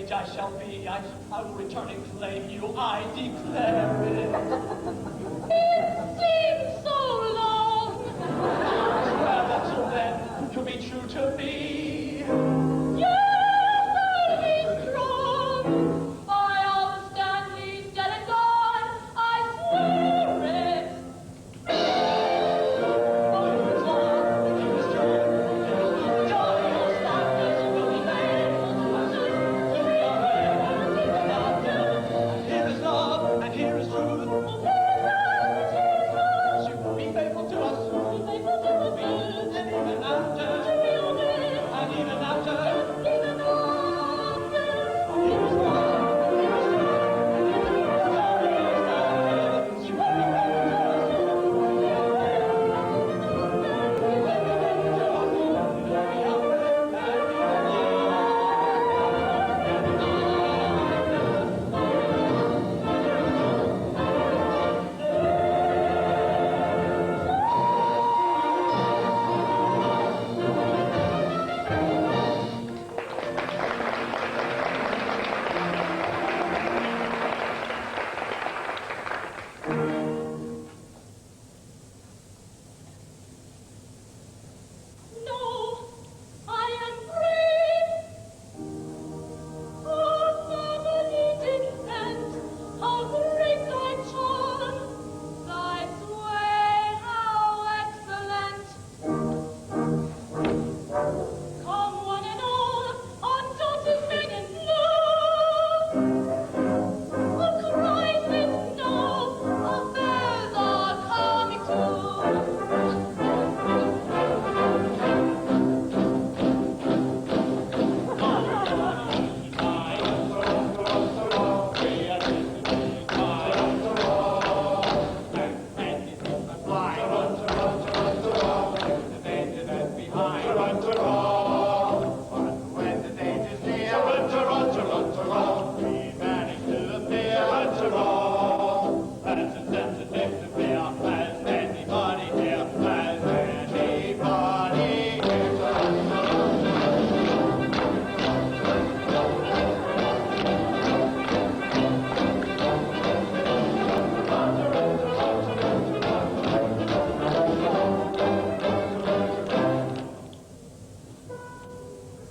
age I shall be, I will return and claim you, I declare it. It seems so long. Well, that's all then, to be true to me. Yes, I'll be strong. I'll stand these dead and gone. I swear it. Here is love, and here is truth. She will be faithful to us. And even after. And even after. Here is love, here is truth. She will be faithful to us. No, I am brave. Oh, family descent, how great thy charm, thy sway, how excellent. Come one and all, undaunted men in blue. A crisis now, affairs are coming to.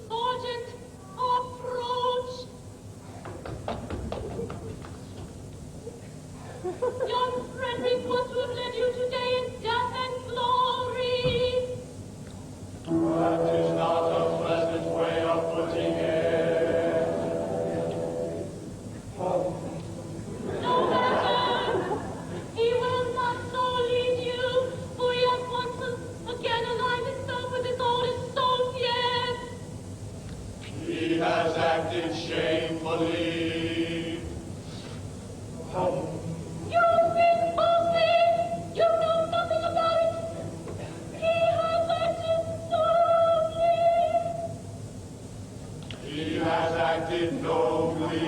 Sergeant, approach. Young Frederick was to have led you today in death and glory. That is not a pleasant way of putting it. No matter, he will not so lead you, for he has once again aligned himself with his old associates. He has acted shamefully. You speak falsely. You know nothing about it. He has acted nobly. He has acted nobly.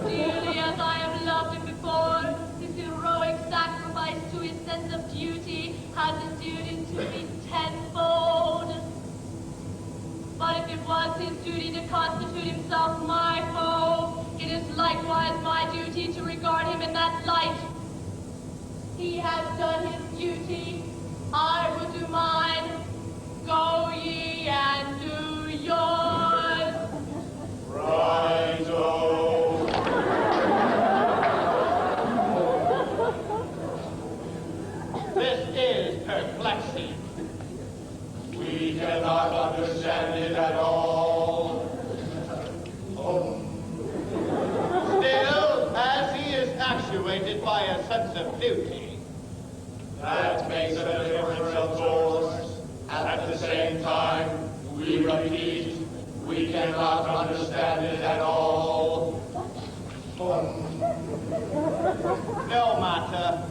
Dearly as I have loved him before, his heroic sacrifice to his sense of duty has endeared it to me tenfold. But if it was his duty to constitute himself my foe, it is likewise my duty to regard him in that light. He has done his duty, I will do mine. Go ye and do yours. Righto. This is perplexing. We cannot understand it at all. Still, as he is actuated by a sense of duty, That makes a difference, of course. At the same time, we repeat, we cannot understand it at all. no matter.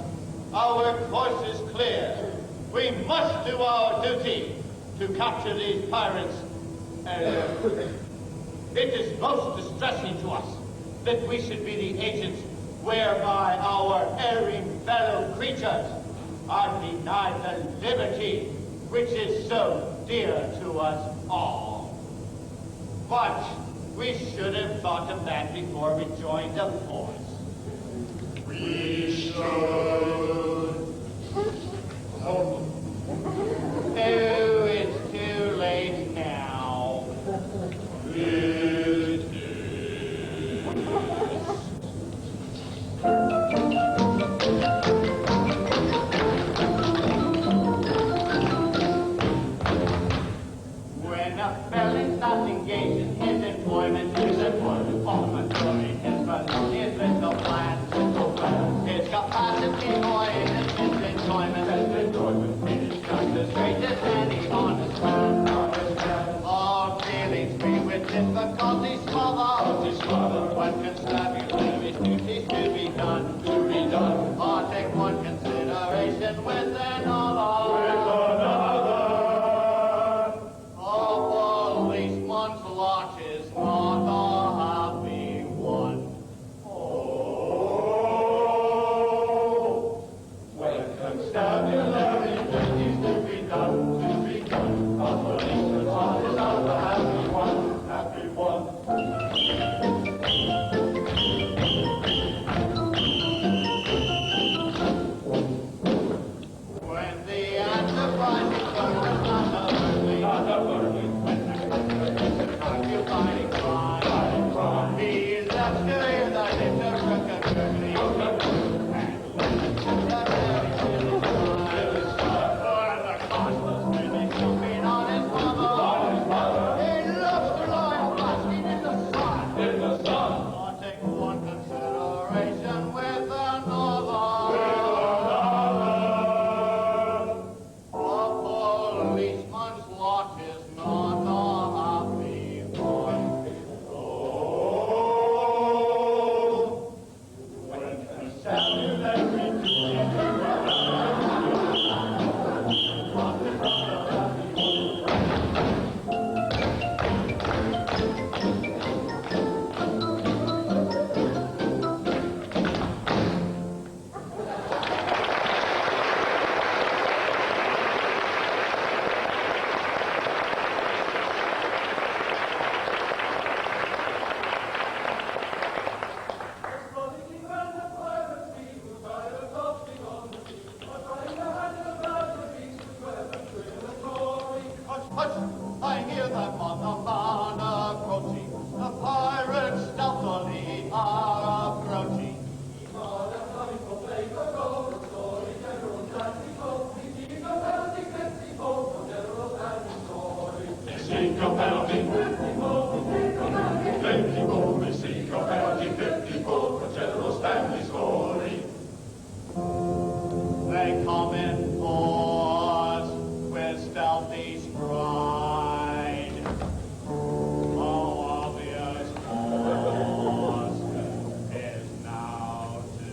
Our course is clear. We must do our duty to capture these pirates. It is most distressing to us that we should be the agents whereby our erring fellow creatures are denied the liberty which is so dear to us all. We should have thought of that before we joined the force. We should. Oh, it's too late now. It is. When a fellow's not engaged in his employment, all my story is but his little plan. His capacity for his enjoyment, is just as great as any honest man. All feelings free with difficulty smother. One constabulary's duties to be done. Or take one consideration with another. Policeman's lot is not a happy one. When constabulary duties to be done, a policeman's heart is not a happy one. When the enterprising clerk is not a burglar, when the clerk is occupying crime, he loves to hear the interrupter gurgling. And when the secretary is time, or the constable really jumping on his mother, he loves to lie basking in the sun. Or take one consideration with another. A policeman's lot is not a happy one. When constabulary duties to be Hush! I hear that mother man approaching. The pirates stealthily are approaching. Seek a penalty. 50 gold, we seek a penalty. 50 gold for General Stanley's glory. They come in force with stealthy stride. Oh, obvious force is now to...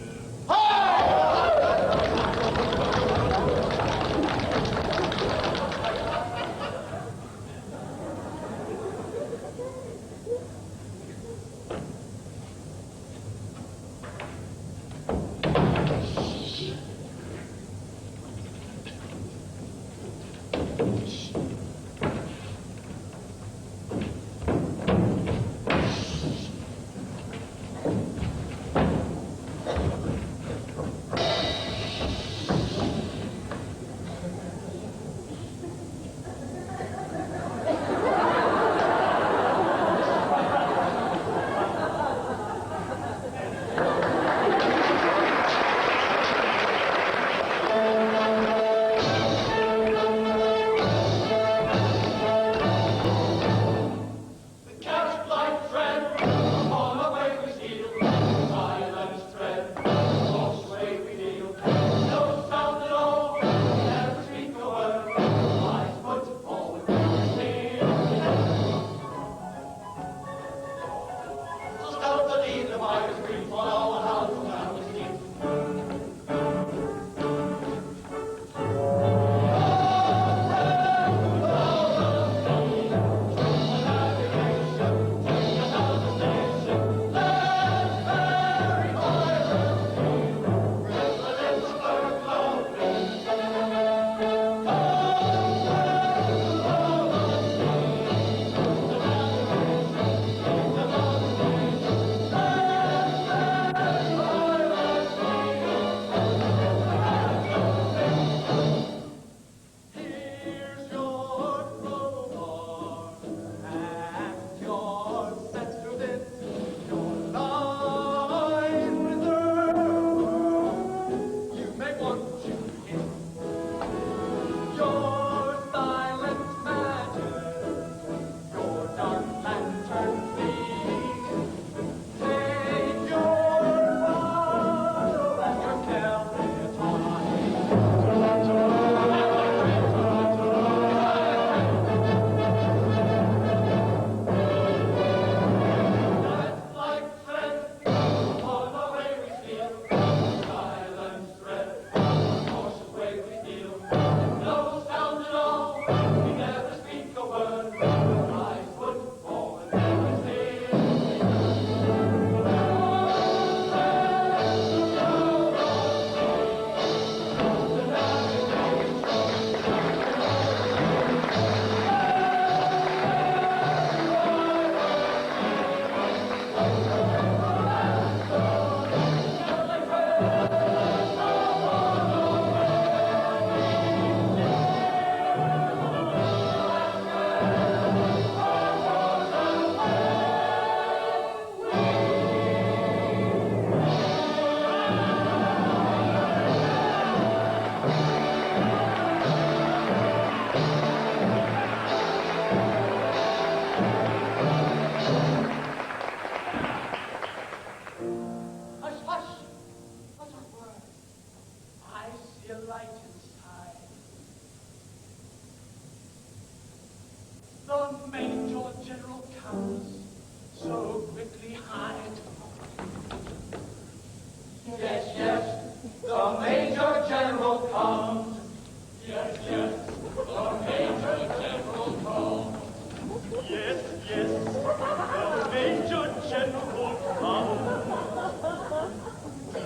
Yes, the Major General comes,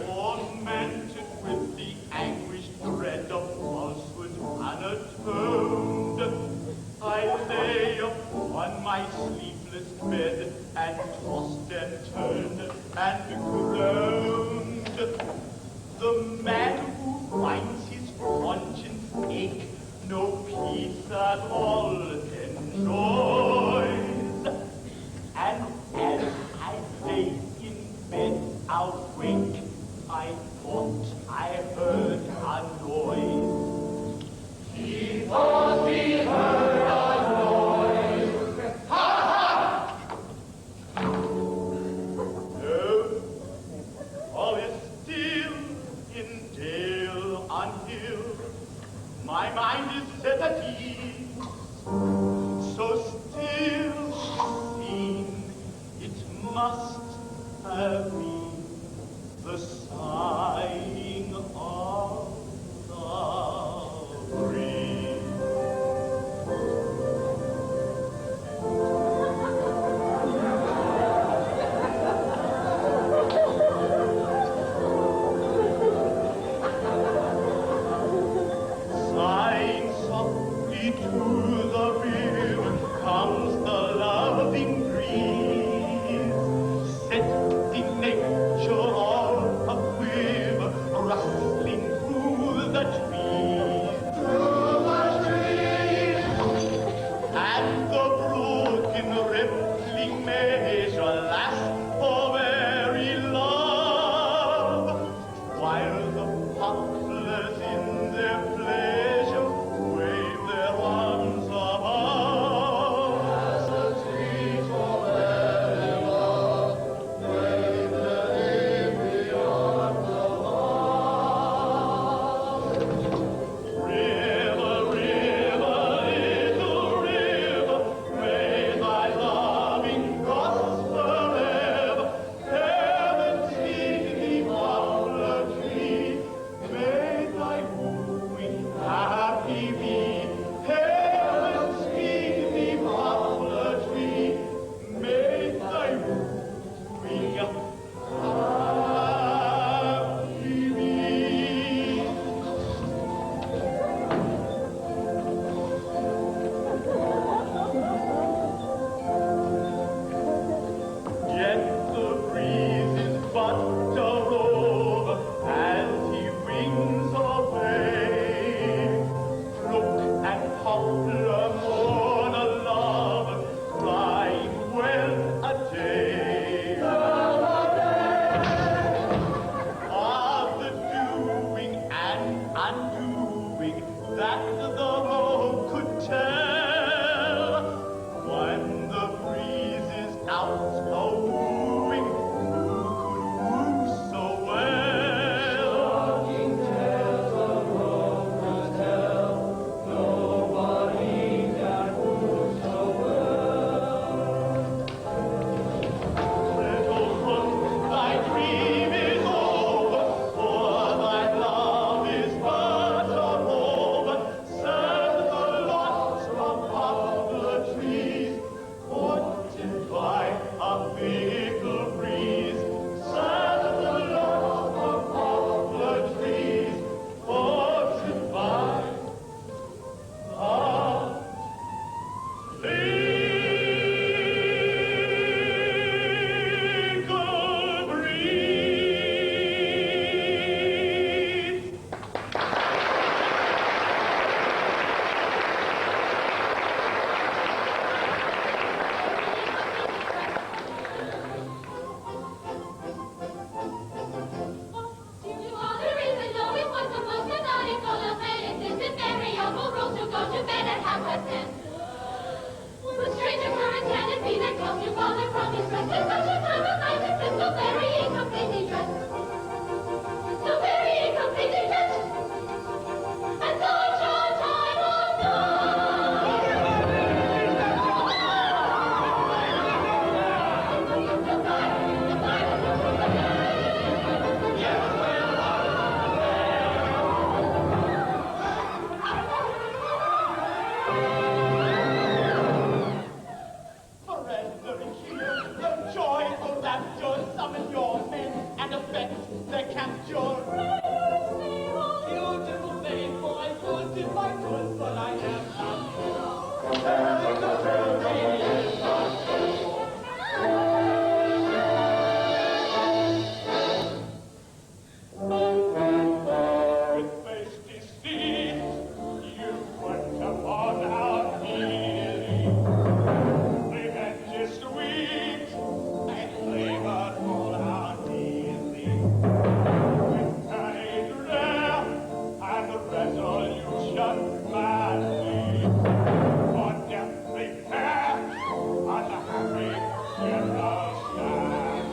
tormented with the anguished dread of falsehood unatoned. I lay upon my sleepless bed and tossed and turned and groaned. The man who finds his conscience ache no peace at all enjoys. And as I lay in bed awake, I thought I heard a noise. He thought he heard a noise. Ha ha! No, all is still in dale and hill. My mind is set at ease, so still seen it must have been the sighing of the breeze. Sighing softly to the river comes the loving breeze, setting nature on a quiver, rustling through the trees. Through the trees! And the broken rippling measure lasts for very love, while the poplars in their pleasure wave their arms above. As the trees forever wave their heavy arms above. River, river, little river, may thy loving gospel ever, heaven speak thee, poplar tree, may thy wooing happy be. Heaven speak thee, poplar tree, may thy wooing happy be. Yet the breeze is but a rover as he wings away. Look at poplar mourn a lover, crying well a day. Of the doing and undoing that the roe could tell. When the breeze is out a wooing, who could woo so well? Shocking tales the roe could tell, nobody can woo so well. Little one, thy dream is over, for thy love is but a rover. Send the lots of poplar trees, haunted by a sweet and flavorful our dearly. With courage rare and resolution manly, for death prepare and a happy general standing.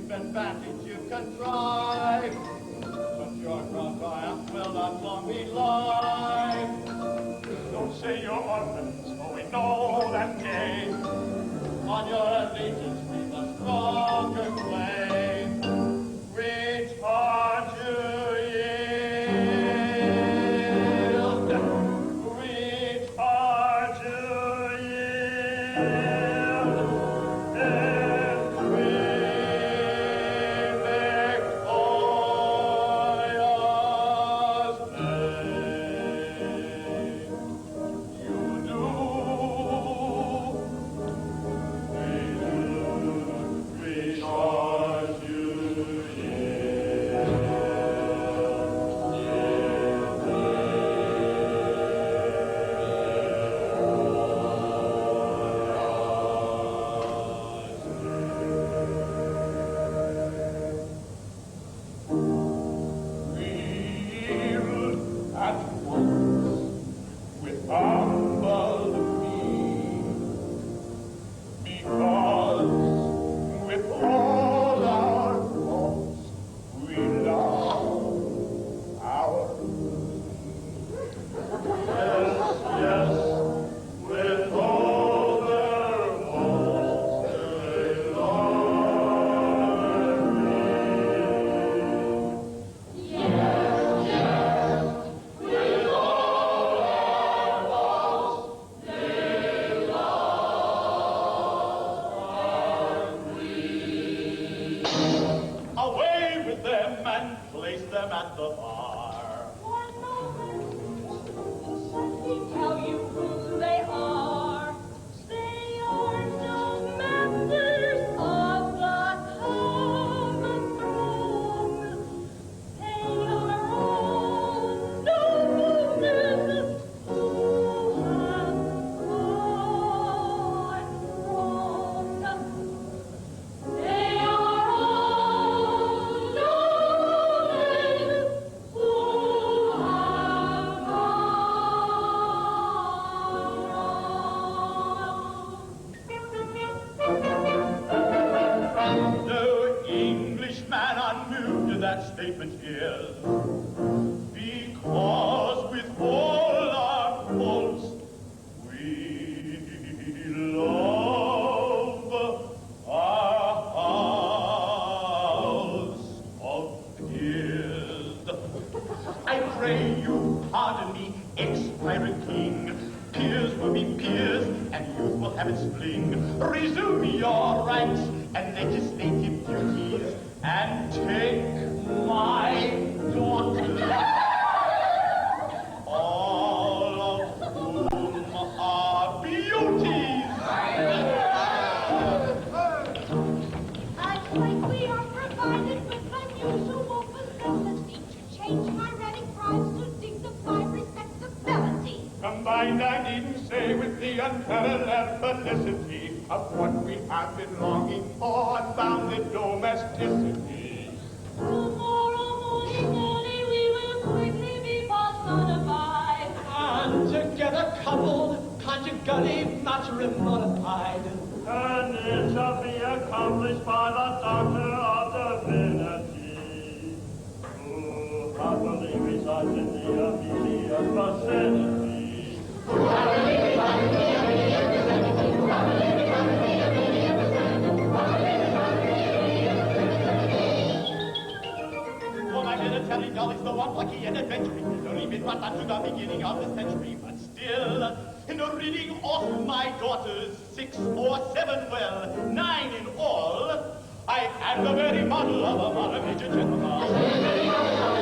Advantage you contrive, but your grand triumph will not long be live. Don't say your orphans, for we know that day on your allegiance we must conquer claim. Which are to yield, which are to yield, and statement is because with all our faults we love our house of peers. I pray you pardon me, ex-pirate king. Peers will be peers, and youth will have its fling. Resume your ranks and legislative duties, and take my daughters, all of whom are beauties. I find we are provided with unusual facility to change away with the unparalleled felicity of what we have been longing for, unbounded domesticity. Tomorrow morning, we will quickly be personified. And together coupled, conjugally matrimonified. And it shall be accomplished by the Doctor of Divinity, who happily resides in the immediate vicinity. For my military knowledge, though unlucky and adventuring, has only been brought up to the beginning of the century, but still, in the reading off my daughters, 6 or 7, well, 9 in all, I am the very model of a modern major gentleman.